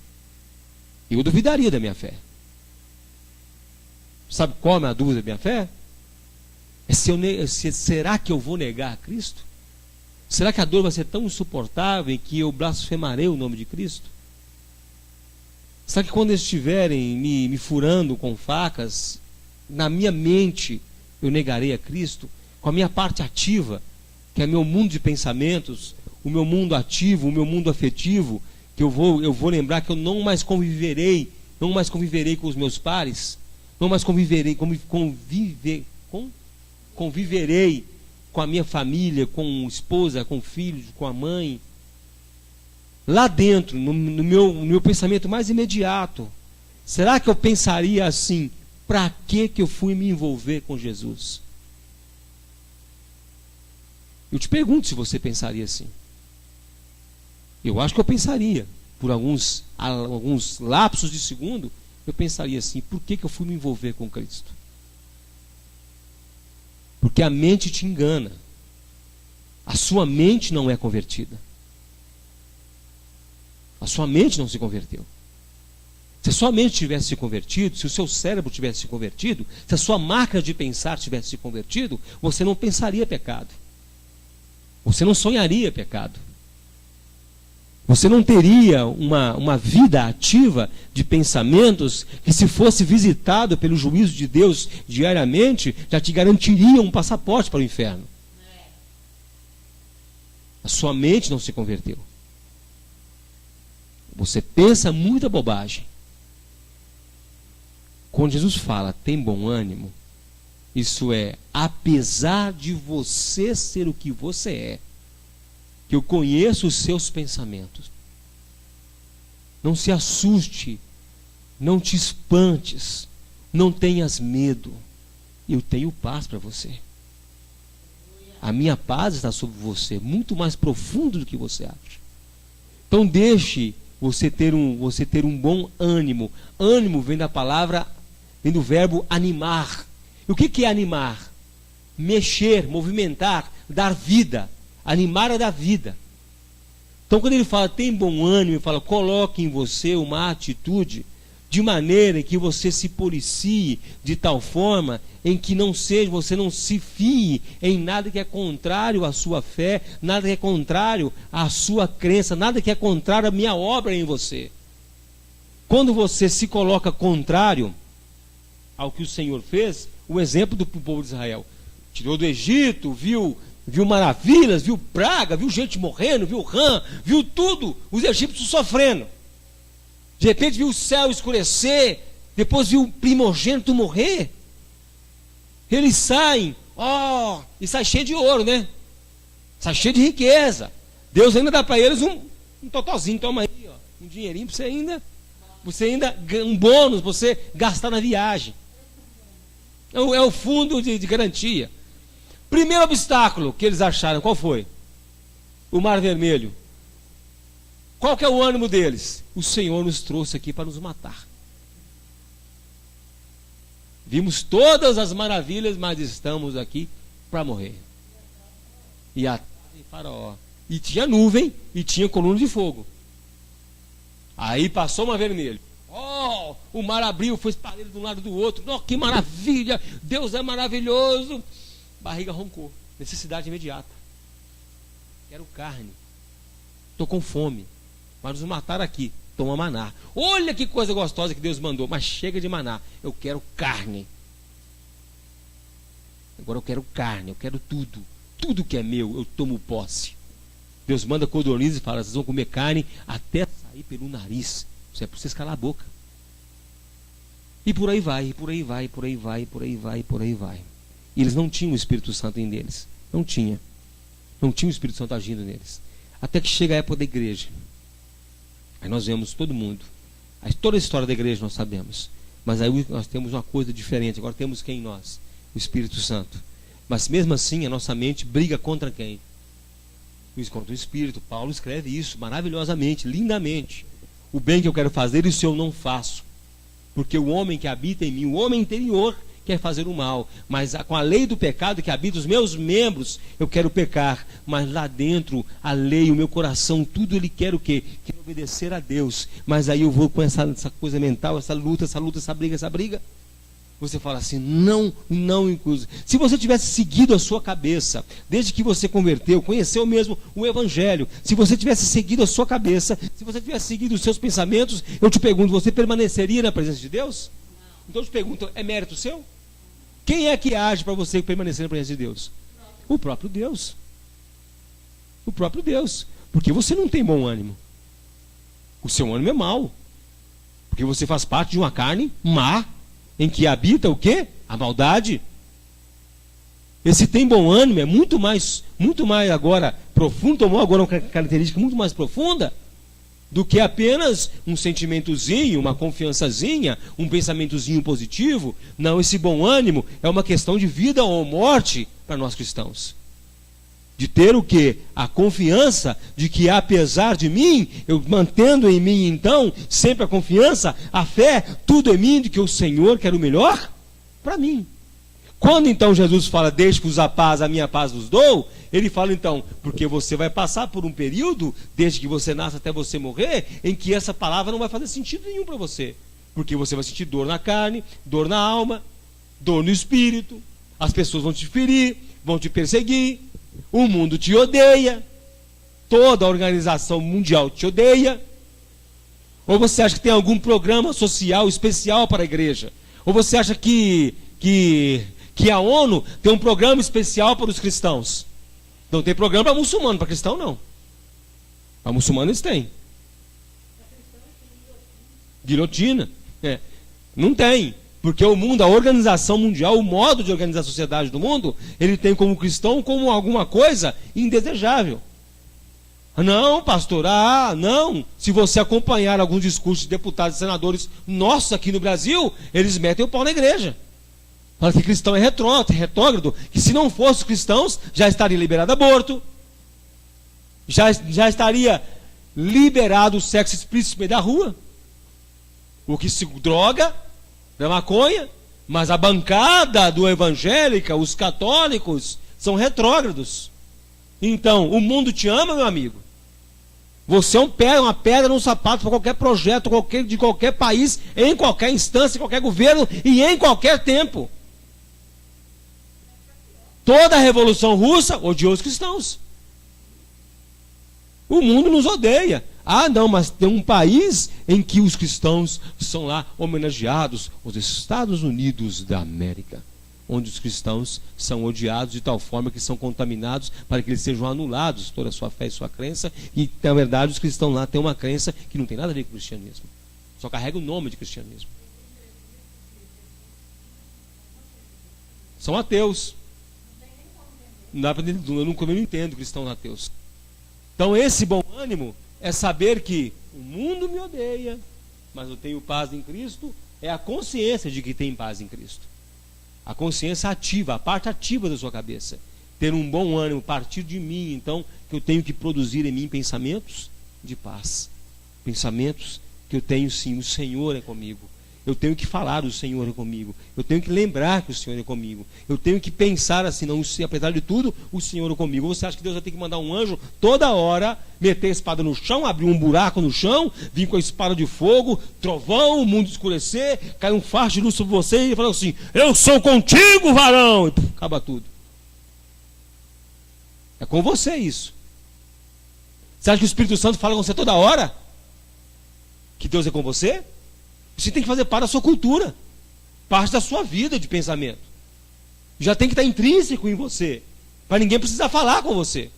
Eu duvidaria da minha fé. Sabe qual é a dúvida da minha fé? Será que eu vou negar a Cristo? Será que a dor vai ser tão insuportável que eu blasfemarei o nome de Cristo? Será que quando eles estiverem me furando com facas, na minha mente eu negarei a Cristo? Com a minha parte ativa, que é meu mundo de pensamentos, o meu mundo ativo, o meu mundo afetivo, que eu vou lembrar que eu não mais conviverei com os meus pares, não mais conviverei com a minha família, com a esposa, com filhos, com a mãe. Lá dentro, no meu pensamento mais imediato, será que eu pensaria assim: para que eu fui me envolver com Jesus? Eu te pergunto se você pensaria assim. Eu acho que eu pensaria, por alguns lapsos de segundo, eu pensaria assim: por que eu fui me envolver com Cristo? Porque a mente te engana. A sua mente não é convertida. A sua mente não se converteu. Se a sua mente tivesse se convertido, se o seu cérebro tivesse se convertido, se a sua máquina de pensar tivesse se convertido, você não pensaria pecado. Você não sonharia pecado. Você não teria uma vida ativa de pensamentos que, se fosse visitado pelo juízo de Deus diariamente, já te garantiria um passaporte para o inferno. A sua mente não se converteu. Você pensa muita bobagem. Quando Jesus fala, tem bom ânimo, isso é, apesar de você ser o que você é, que eu conheço os seus pensamentos. Não se assuste, não te espantes, não tenhas medo. Eu tenho paz para você. A minha paz está sobre você, muito mais profundo do que você acha. Então deixe você ter um bom ânimo. Ânimo vem da palavra, vem do verbo animar. E o que é animar? Mexer, movimentar, dar vida. Animar é dar vida. Então quando ele fala tem bom ânimo, ele fala coloque em você uma atitude de maneira que você se policie de tal forma em que você não se fie em nada que é contrário à sua fé, nada que é contrário à sua crença, nada que é contrário à minha obra em você. Quando você se coloca contrário ao que o Senhor fez, o exemplo do povo de Israel, tirou do Egito, viu maravilhas, viu praga, viu gente morrendo, viu rã, viu tudo, os egípcios sofrendo. De repente viu o céu escurecer, depois viu o primogênito morrer. Eles saem, e sai cheio de ouro, né? Sai cheio de riqueza. Deus ainda dá para eles um totozinho, toma aí, um dinheirinho para você ainda um bônus para você gastar na viagem. É o fundo de garantia. Primeiro obstáculo que eles acharam, qual foi? O Mar Vermelho. Qual que é o ânimo deles? O Senhor nos trouxe aqui para nos matar. Vimos todas as maravilhas, mas estamos aqui para morrer. E a Faraó. E tinha nuvem e tinha coluna de fogo. Aí passou o Mar Vermelho. O mar abriu, foi espalhado de um lado do outro. Que maravilha! Deus é maravilhoso. Barriga roncou. Necessidade imediata. Quero carne. Estou com fome. Mas nos mataram aqui. Toma maná. Olha que coisa gostosa que Deus mandou. Mas chega de maná. Eu quero carne. Agora eu quero carne. Eu quero tudo. Tudo que é meu, eu tomo posse. Deus manda codornizes e fala: vocês vão comer carne até sair pelo nariz. Isso é para vocês calar a boca. E por aí vai, por aí vai, por aí vai, por aí vai, por aí vai. E eles não tinham o Espírito Santo em deles. Não tinha. Não tinha o Espírito Santo agindo neles. Até que chega a época da igreja. Aí nós vemos todo mundo. Toda a história da igreja nós sabemos. Mas aí nós temos uma coisa diferente. Agora temos quem em nós? O Espírito Santo. Mas mesmo assim a nossa mente briga contra quem? Contra o Espírito. Paulo escreve isso maravilhosamente, lindamente. O bem que eu quero fazer, isso eu não faço. Porque o homem que habita em mim, o homem interior, quer fazer o mal. Mas com a lei do pecado que habita os meus membros, eu quero pecar. Mas lá dentro, a lei, o meu coração, tudo ele quer o quê? Quer obedecer a Deus. Mas aí eu vou com essa coisa mental, essa luta, essa briga. Você fala assim, não incluso. Se você tivesse seguido a sua cabeça, desde que você converteu, conheceu mesmo o Evangelho, se você tivesse seguido a sua cabeça, se você tivesse seguido os seus pensamentos, eu te pergunto, você permaneceria na presença de Deus? Então eu te pergunto, é mérito seu? Quem é que age para você permanecer na presença de Deus? O próprio Deus. O próprio Deus. Porque você não tem bom ânimo. O seu ânimo é mau. Porque você faz parte de uma carne má, em que habita o quê? A maldade. Esse tem bom ânimo é muito mais agora profundo, tomou agora uma característica muito mais profunda do que apenas um sentimentozinho, uma confiançazinha, um pensamentozinho positivo. Não, esse bom ânimo é uma questão de vida ou morte para nós cristãos. De ter o quê? A confiança de que apesar de mim, eu mantendo em mim então, sempre a confiança, a fé, tudo em mim, de que o Senhor quer o melhor para mim. Quando então Jesus fala, deixe-vos a paz, a minha paz vos dou, ele fala então, porque você vai passar por um período, desde que você nasce até você morrer, em que essa palavra não vai fazer sentido nenhum para você. Porque você vai sentir dor na carne, dor na alma, dor no espírito, as pessoas vão te ferir, vão te perseguir, o mundo te odeia, toda a organização mundial te odeia. Ou você acha que tem algum programa social especial para a igreja? Ou você acha que a ONU tem um programa especial para os cristãos? Não tem programa para muçulmano, para cristão não. Para muçulmano eles têm. Guilhotina. Não tem. Porque o mundo, a organização mundial, o modo de organizar a sociedade do mundo, ele tem como cristão como alguma coisa indesejável. Não, pastor, não. Se você acompanhar alguns discursos de deputados e senadores nossos aqui no Brasil, eles metem o pau na igreja. Fala que cristão é retrógrado, que se não fosse os cristãos, já estaria liberado aborto, já estaria liberado o sexo explícito no meio da rua, o que se droga da maconha, mas a bancada do evangélica, os católicos, são retrógrados. Então, o mundo te ama, meu amigo. Você é uma pedra no sapato para qualquer projeto, de qualquer país, em qualquer instância, em qualquer governo e em qualquer tempo. Toda a Revolução Russa odiou os cristãos. O mundo nos odeia. Não, mas tem um país em que os cristãos são lá homenageados, os Estados Unidos da América, onde os cristãos são odiados de tal forma que são contaminados para que eles sejam anulados, toda a sua fé e sua crença, e na verdade os cristãos lá têm uma crença que não tem nada a ver com o cristianismo, só carrega o nome de cristianismo. São ateus. Eu não entendo cristãos ateus. Então esse bom ânimo é saber que o mundo me odeia, mas eu tenho paz em Cristo, é a consciência de que tem paz em Cristo. A consciência ativa, a parte ativa da sua cabeça. Ter um bom ânimo, partir de mim, então, que eu tenho que produzir em mim pensamentos de paz. Pensamentos que eu tenho sim, o Senhor é comigo. Eu tenho que falar, o Senhor é comigo. Eu tenho que lembrar que o Senhor é comigo. Eu tenho que pensar assim, não, apesar de tudo, o Senhor é comigo. Você acha que Deus vai ter que mandar um anjo toda hora, meter a espada no chão, abrir um buraco no chão, vir com a espada de fogo, trovão, o mundo escurecer, cair um facho de luz sobre você e falar assim, eu sou contigo, varão! E acaba tudo. É com você isso. Você acha que o Espírito Santo fala com você toda hora? Que Deus é com você? Você tem que fazer parte da sua cultura, parte da sua vida de pensamento. Já tem que estar intrínseco em você, para ninguém precisar falar com você.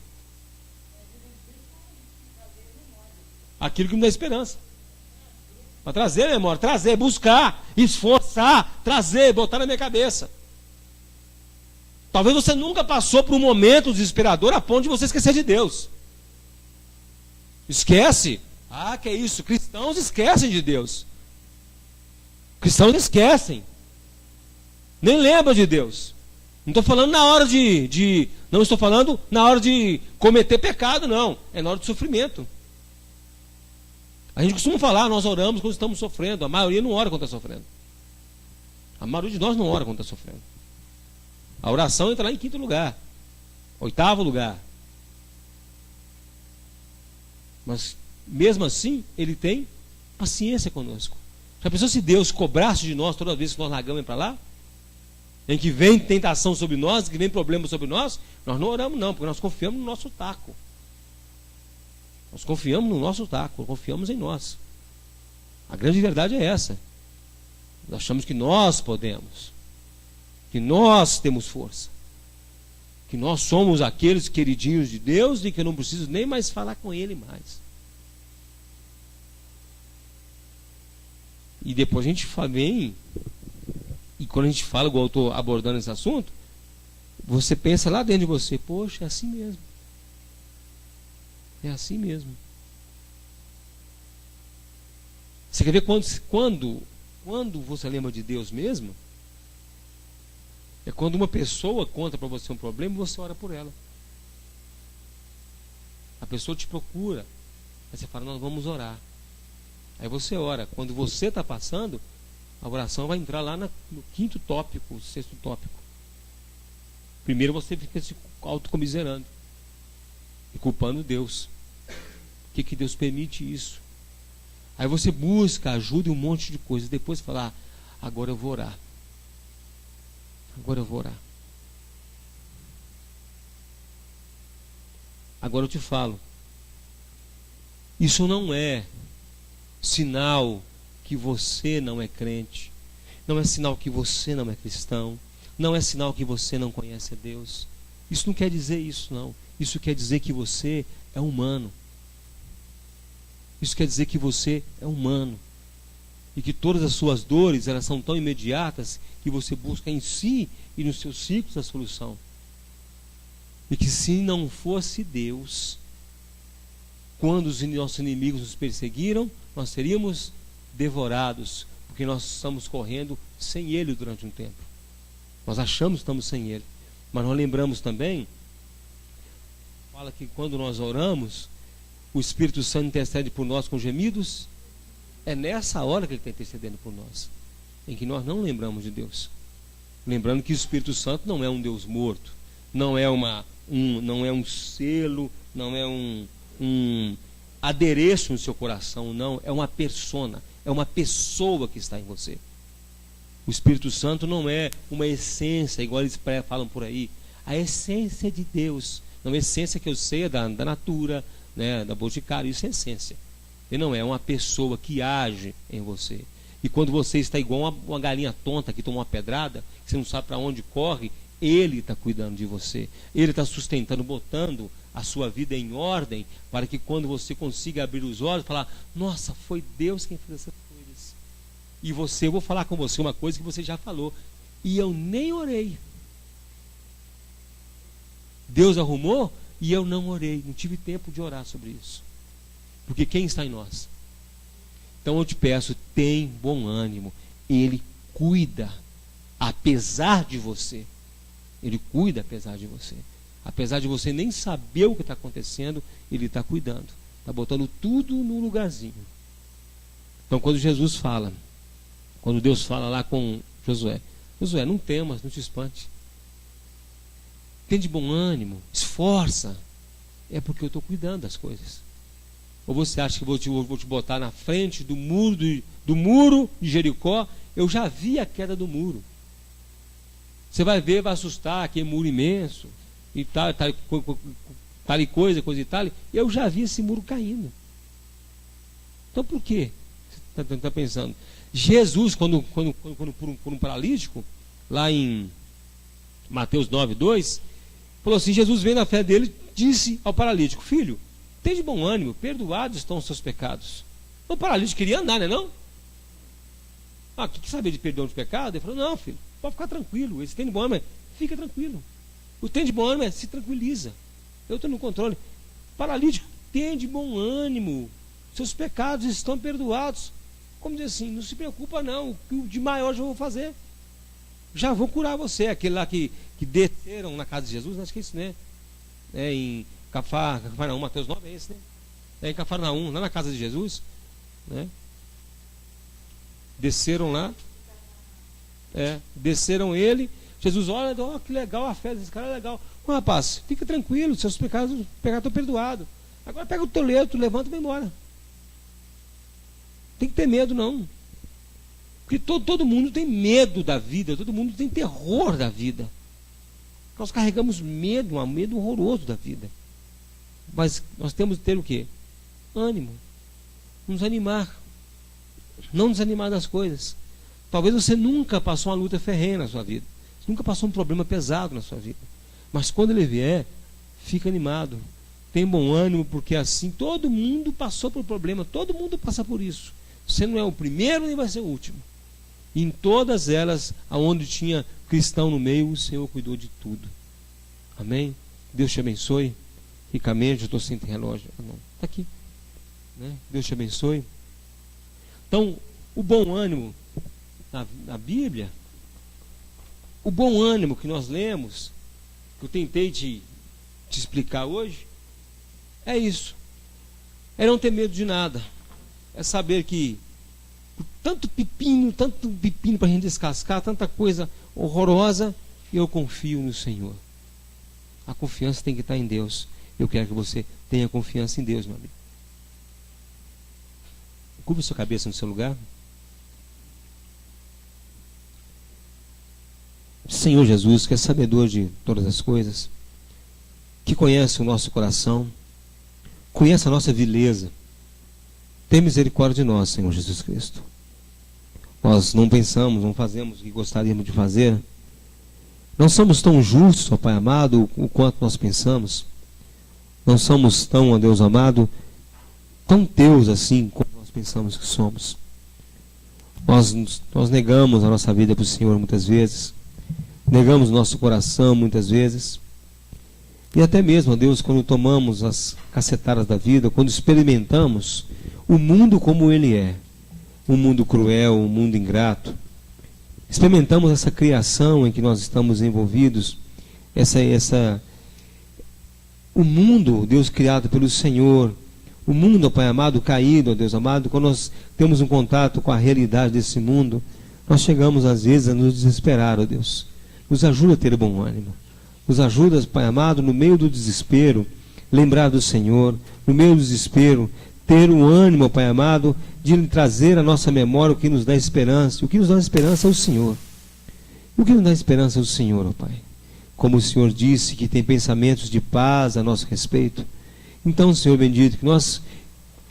Aquilo que me dá esperança. Para trazer a memória, buscar, esforçar, trazer, botar na minha cabeça. Talvez você nunca passou por um momento desesperador a ponto de você esquecer de Deus. Esquece. Que é isso? Cristãos esquecem de Deus. Cristãos esquecem. Nem lembram de Deus. Não estou falando na hora não estou falando na hora de cometer pecado, não. É na hora de sofrimento. A gente costuma falar, nós oramos quando estamos sofrendo. A maioria não ora quando está sofrendo. A maioria de nós não ora quando está sofrendo. A oração entra lá em 5º lugar. 8º lugar. Mas, mesmo assim, ele tem paciência conosco. Já pensou se Deus cobrasse de nós toda vez que nós largamos para lá? Em que vem tentação sobre nós, que vem problema sobre nós? Nós não oramos não, porque nós confiamos no nosso taco. Nós confiamos no nosso taco, confiamos em nós. A grande verdade é essa. Nós achamos que nós podemos, que nós temos força, que nós somos aqueles queridinhos de Deus e que eu não preciso nem mais falar com Ele mais. E depois a gente vem, e quando a gente fala, igual eu estou abordando esse assunto, você pensa lá dentro de você, poxa, é assim mesmo. É assim mesmo. Você quer ver quando você lembra de Deus mesmo? É quando uma pessoa conta para você um problema e você ora por ela. A pessoa te procura, aí você fala, nós vamos orar. Aí você ora. Quando você está passando, a oração vai entrar lá no 5º tópico, 6º tópico. Primeiro você fica se autocomiserando e culpando Deus. Por que Deus permite isso? Aí você busca ajuda em um monte de coisa. Depois fala, agora eu vou orar. Agora eu vou orar. Agora eu te falo. Isso não é sinal que você não é crente. Não é sinal que você não é cristão. Não é sinal que você não conhece a Deus. Isso não quer dizer isso, não. Isso quer dizer que você é humano. Isso quer dizer que você é humano. E que todas as suas dores, elas são tão imediatas que você busca em si e nos seus ciclos a solução. E que se não fosse Deus, quando os nossos inimigos nos perseguiram, nós seríamos devorados, porque nós estamos correndo sem Ele durante um tempo. Nós achamos que estamos sem Ele. Mas nós lembramos também, fala que quando nós oramos, o Espírito Santo intercede por nós com gemidos. É nessa hora que Ele está intercedendo por nós, em que nós não lembramos de Deus. Lembrando que o Espírito Santo não é um Deus morto, não é um selo, não é um adereço no seu coração, não, é uma persona, é uma pessoa que está em você. O Espírito Santo não é uma essência, igual eles falam por aí. A essência de Deus, não é a essência que eu sei é da Natura, né, da Boticário, isso é essência. Ele não é uma pessoa que age em você. E quando você está igual uma galinha tonta que toma uma pedrada, que você não sabe para onde corre, Ele está cuidando de você. Ele está sustentando, botando a sua vida em ordem, para que quando você consiga abrir os olhos, falar, nossa, foi Deus quem fez essas coisas. E eu vou falar com você uma coisa que você já falou, e eu nem orei. Deus arrumou e eu não orei, não tive tempo de orar sobre isso. Porque quem está em nós? Então eu te peço, tem bom ânimo. Ele cuida, apesar de você. Ele cuida apesar de você. Apesar de você nem saber o que está acontecendo, Ele está cuidando. Está botando tudo no lugarzinho. Então quando Jesus fala, quando Deus fala lá com Josué, Josué, não temas, não te espante. Tem de bom ânimo, esforça. É porque eu estou cuidando das coisas. Ou você acha que vou te botar na frente do muro de Jericó? Eu já vi a queda do muro. Você vai ver, vai assustar, aquele muro imenso, e tal e coisa e tal. Eu já vi esse muro caindo. Então por quê? Você está pensando? Jesus, quando por um paralítico, lá em Mateus 9:2, falou assim, Jesus veio na fé dele, disse ao paralítico, filho, tem de bom ânimo, perdoados estão os seus pecados. O paralítico queria andar, né não? O que saber de perdão de pecado? Ele falou, não filho, pode ficar tranquilo, esse tem de bom ânimo, fica tranquilo. O tem de bom ânimo se tranquiliza. Eu estou no controle. Paralítico, tem de bom ânimo, seus pecados estão perdoados. Como dizer assim, não se preocupa não, o que de maior já vou fazer. Já vou curar você. Aquele lá que desceram na casa de Jesus, acho que é isso, né? É em Cafarnaum, Mateus 9 é esse, né? É em Cafarnaum, lá na casa de Jesus, né? Desceram lá, desceram ele. Jesus, olha, que legal a fé desse cara, é legal. Rapaz, fica tranquilo, seus pecados estão perdoados. Agora pega o teu leito, levanta e vai embora. Tem que ter medo não. Porque todo mundo tem medo da vida, todo mundo tem terror da vida. Nós carregamos medo, um medo horroroso da vida. Mas nós temos que ter o quê? Ânimo. Nos animar. Não desanimar das coisas. Talvez você nunca passou uma luta ferrenha na sua vida. Você nunca passou um problema pesado na sua vida. Mas quando ele vier, fica animado. Tem bom ânimo, porque assim todo mundo passou por problema. Todo mundo passa por isso. Você não é o primeiro nem vai ser o último. E em todas elas, aonde tinha cristão no meio, o Senhor cuidou de tudo. Amém? Deus te abençoe. Ricamente, eu estou sem relógio. Não, está aqui. Né? Deus te abençoe. Então, o bom ânimo na Bíblia, o bom ânimo que nós lemos, que eu tentei te explicar hoje, é isso. É não ter medo de nada. É saber que tanto pepino para a gente descascar, tanta coisa horrorosa, eu confio no Senhor. A confiança tem que estar em Deus. Eu quero que você tenha confiança em Deus, meu amigo. Curva sua cabeça no seu lugar. Senhor Jesus, que é sabedor de todas as coisas, que conhece o nosso coração, conhece a nossa vileza, tem misericórdia de nós, Senhor Jesus Cristo. Nós não pensamos, não fazemos o que gostaríamos de fazer. Não somos tão justos, ó Pai amado, o quanto nós pensamos. Não somos tão, ó Deus amado, tão teus assim como nós pensamos que somos. Nós negamos a nossa vida para o Senhor muitas vezes. Negamos nosso coração muitas vezes. E até mesmo, ó Deus, quando tomamos as cacetadas da vida, quando experimentamos o mundo como ele é, um mundo cruel, um mundo ingrato, experimentamos essa criação em que nós estamos envolvidos, o mundo, Deus, criado pelo Senhor, o mundo, ó Pai amado, caído, ó Deus amado, quando nós temos um contato com a realidade desse mundo, nós chegamos às vezes a nos desesperar, ó Deus. Nos ajuda a ter bom ânimo. Nos ajuda, Pai amado, no meio do desespero, lembrar do Senhor, no meio do desespero, ter o ânimo, Pai amado, de trazer à nossa memória o que nos dá esperança. O que nos dá esperança é o Senhor. O que nos dá esperança é o Senhor, ó Pai. Como o Senhor disse que tem pensamentos de paz a nosso respeito. Então, Senhor bendito, que nós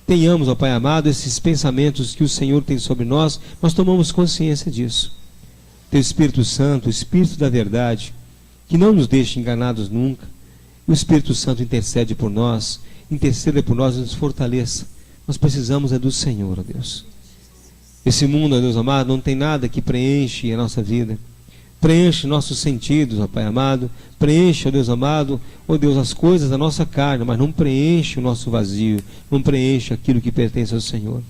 tenhamos, ó Pai amado, esses pensamentos que o Senhor tem sobre nós tomamos consciência disso. Teu Espírito Santo, o Espírito da verdade, que não nos deixe enganados nunca. O Espírito Santo intercede por nós, interceda por nós e nos fortaleça. Nós precisamos do Senhor, ó Deus. Esse mundo, ó Deus amado, não tem nada que preenche a nossa vida. Preenche nossos sentidos, ó Pai amado. Preenche, ó Deus amado, ó Deus, as coisas da nossa carne, mas não preenche o nosso vazio, não preenche aquilo que pertence ao Senhor.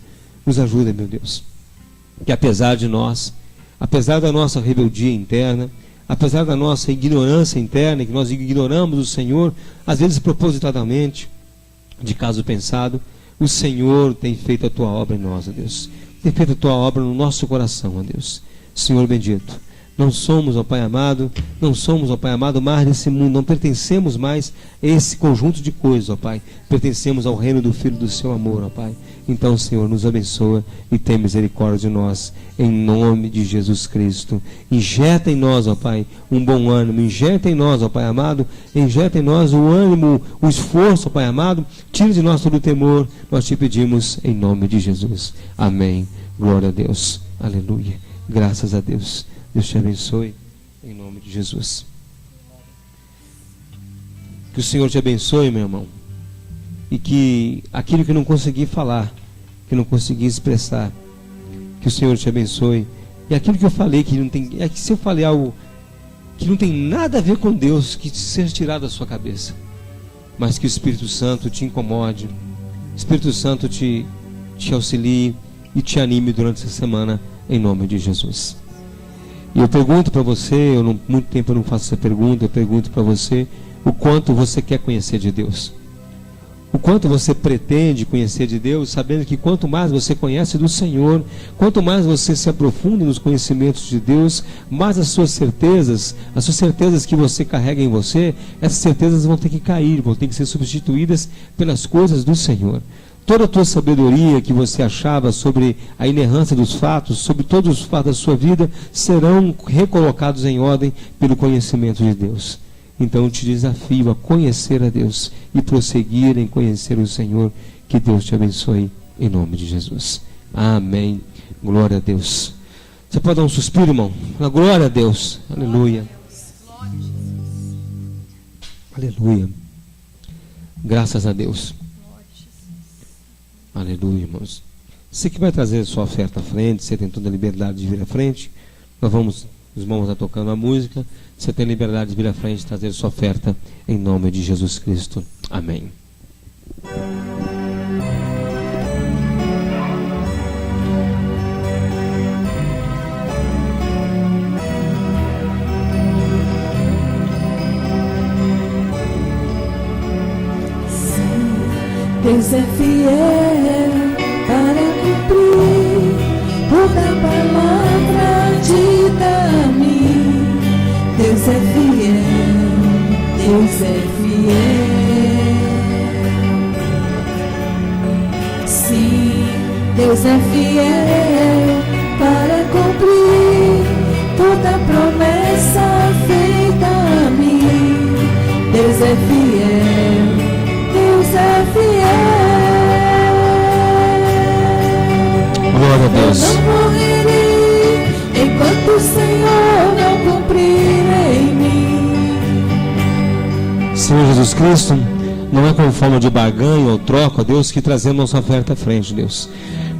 Nos ajuda, meu Deus. Que apesar de nós, apesar da nossa rebeldia interna, apesar da nossa ignorância interna, que nós ignoramos o Senhor, às vezes propositadamente, de caso pensado, o Senhor tem feito a Tua obra em nós, ó Deus. Tem feito a Tua obra no nosso coração, ó Deus. Senhor bendito, não somos, ó Pai amado, mais desse mundo, não pertencemos mais a esse conjunto de coisas, ó Pai. Pertencemos ao reino do Filho do Seu amor, ó Pai. Então, Senhor, nos abençoa e tem misericórdia de nós, em nome de Jesus Cristo. Injeta em nós, ó Pai, um bom ânimo. Injeta em nós, ó Pai amado, injeta em nós o ânimo, o esforço, ó Pai amado. Tira de nós todo o temor. Nós te pedimos em nome de Jesus. Amém. Glória a Deus. Aleluia. Graças a Deus. Deus te abençoe, em nome de Jesus. Que o Senhor te abençoe, meu irmão. E que aquilo que não consegui falar, que não consegui expressar, que o Senhor te abençoe. E aquilo que eu falei, que não tem, é que se eu falei algo que não tem nada a ver com Deus, que seja tirado da sua cabeça. Mas que o Espírito Santo te incomode, o Espírito Santo te auxilie e te anime durante essa semana, em nome de Jesus. E eu pergunto para você, muito tempo eu não faço essa pergunta, eu pergunto para você, o quanto você quer conhecer de Deus. O quanto você pretende conhecer de Deus, sabendo que quanto mais você conhece do Senhor, quanto mais você se aprofunda nos conhecimentos de Deus, mais as suas certezas que você carrega em você, essas certezas vão ter que cair, vão ter que ser substituídas pelas coisas do Senhor. Toda a tua sabedoria que você achava sobre a inerrância dos fatos, sobre todos os fatos da sua vida, serão recolocados em ordem pelo conhecimento de Deus. Então eu te desafio a conhecer a Deus e prosseguir em conhecer o Senhor. Que Deus te abençoe em nome de Jesus. Amém. Glória a Deus. Você pode dar um suspiro, irmão? Glória a Deus. Aleluia. Aleluia. Graças a Deus. Aleluia, irmãos. Você que vai trazer sua oferta à frente, você tem toda a liberdade de vir à frente. Os irmãos estão tocando a música. Você tem liberdade de vir à frente e trazer sua oferta em nome de Jesus Cristo. Amém. Deus é fiel para cumprir toda palavra dita a mim. Deus é fiel, Deus é fiel. Sim, Deus é fiel para cumprir toda promessa feita a mim. Deus é fiel, Deus é fiel. Glória a Deus. Eu não morrerei enquanto o Senhor não cumprir em mim. Senhor Jesus Cristo, não é com forma de barganha ou troca, ó Deus, que trazemos nossa oferta à frente, Deus.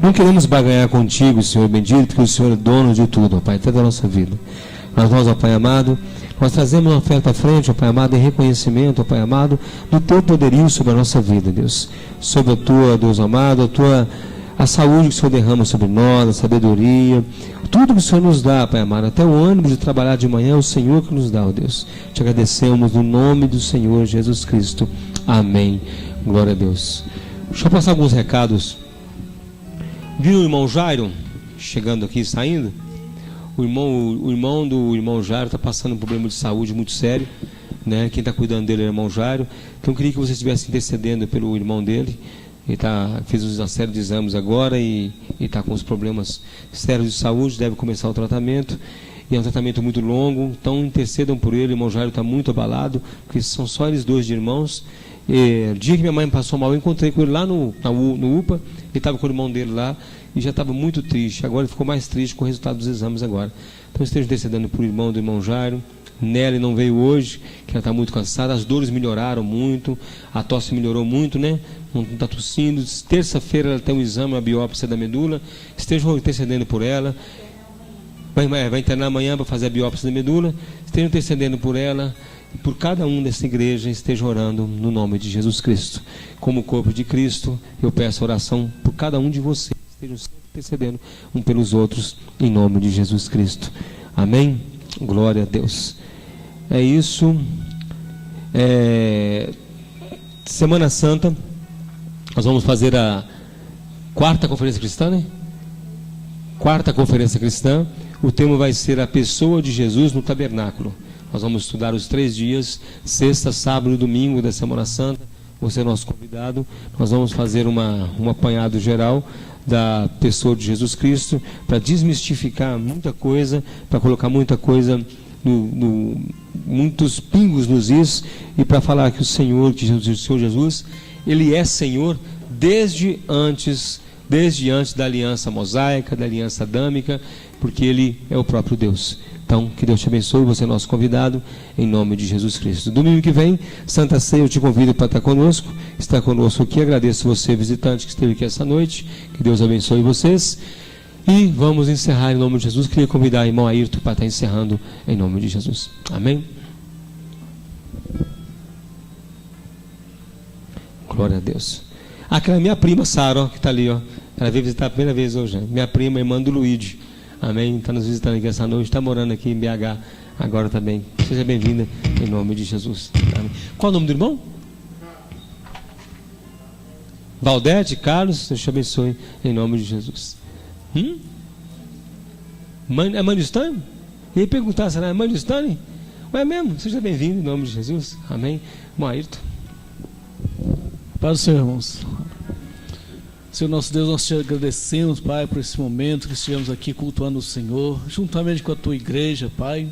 Não queremos barganhar contigo, Senhor bendito, porque o Senhor é dono de tudo, ó Pai, até da nossa vida. Mas nós, ó Pai amado, nós trazemos uma oferta à frente, ó Pai amado, em reconhecimento, ó Pai amado, do Teu poderio sobre a nossa vida, Deus. Sobre a Tua, Deus amado, a saúde que o Senhor derrama sobre nós, a sabedoria, tudo que o Senhor nos dá, Pai amado, até o ânimo de trabalhar de manhã, é o Senhor que nos dá, ó Deus. Te agradecemos no nome do Senhor Jesus Cristo. Amém. Glória a Deus. Deixa eu passar alguns recados. Viu o irmão Jairo chegando aqui, saindo? O irmão do irmão Jairo está passando um problema de saúde muito sério, né? Quem está cuidando dele é o irmão Jairo. Então eu queria que você estivesse intercedendo pelo irmão dele. Ele fez uma série de exames agora e está com os problemas sérios de saúde, deve começar o tratamento. E é um tratamento muito longo, então intercedam por ele. O irmão Jairo está muito abalado, porque são só eles dois de irmãos. E, o dia que minha mãe passou mal, eu encontrei com ele lá no UPA, ele estava com o irmão dele lá, e já estava muito triste. Agora ele ficou mais triste com o resultado dos exames agora. Então estejam intercedendo por irmão do irmão Jairo. Nelly não veio hoje, que ela está muito cansada, as dores melhoraram muito, a tosse melhorou muito, né? Não está tossindo. Terça-feira ela tem um exame, uma biópsia da medula. Estejam intercedendo por ela. Vai internar amanhã para fazer a biópsia da medula. Estejam intercedendo por ela e por cada um dessa igreja. Estejam orando no nome de Jesus Cristo. Como corpo de Cristo, eu peço oração por cada um de vocês. Estejam sempre intercedendo um pelos outros em nome de Jesus Cristo. Amém? Glória a Deus. É isso. Semana Santa, nós vamos fazer a quarta conferência cristã, né? Quarta conferência cristã. O tema vai ser a pessoa de Jesus no tabernáculo. Nós vamos estudar os 3 dias, sexta, sábado e domingo da Semana Santa. Você é nosso convidado. Nós vamos fazer um apanhado geral da pessoa de Jesus Cristo, para desmistificar muita coisa, para colocar muita coisa, muitos pingos nos is, e para falar que o Senhor Jesus, Ele é Senhor desde antes da aliança mosaica, da aliança adâmica, porque Ele é o próprio Deus. Então, que Deus te abençoe, você é nosso convidado, em nome de Jesus Cristo. Domingo que vem, Santa Ceia, eu te convido para estar conosco, estar conosco aqui. Agradeço você, visitante, que esteve aqui essa noite. Que Deus abençoe vocês. E vamos encerrar em nome de Jesus. Queria convidar o irmão Ayrton para estar encerrando em nome de Jesus. Amém? Glória a Deus. Aquela minha prima, Sara, que está ali, ó. Ela veio visitar a primeira vez hoje. Minha prima, irmã do Luíde. Amém? Está nos visitando aqui essa noite, está morando aqui em BH agora também. Seja bem-vinda em nome de Jesus. Amém. Qual o nome do irmão? Valdete, Carlos, Deus te abençoe em nome de Jesus. É mãe do Stanley? E aí perguntar, será é mãe do Stanley? Ué, mesmo? Seja bem-vindo em nome de Jesus. Amém. Ayrton. Paz do Senhor, irmãos. Senhor nosso Deus, nós te agradecemos, Pai, por esse momento que estivemos aqui cultuando o Senhor, juntamente com a tua igreja, Pai.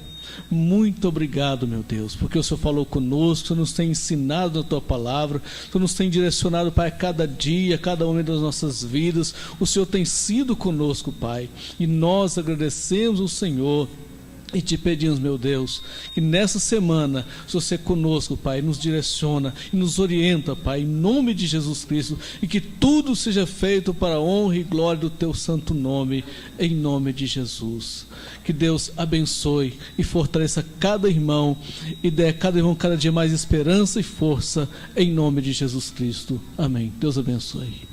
Muito obrigado, meu Deus, porque o Senhor falou conosco, o Senhor nos tem ensinado a tua palavra, o Senhor nos tem direcionado, Pai, a cada dia, a cada momento das nossas vidas. O Senhor tem sido conosco, Pai, e nós agradecemos o Senhor. E te pedimos, meu Deus, que nessa semana, se você conosco, Pai, nos direciona e nos orienta, Pai, em nome de Jesus Cristo, e que tudo seja feito para a honra e glória do teu santo nome, em nome de Jesus. Que Deus abençoe e fortaleça cada irmão e dê a cada irmão cada dia mais esperança e força, em nome de Jesus Cristo. Amém. Deus abençoe.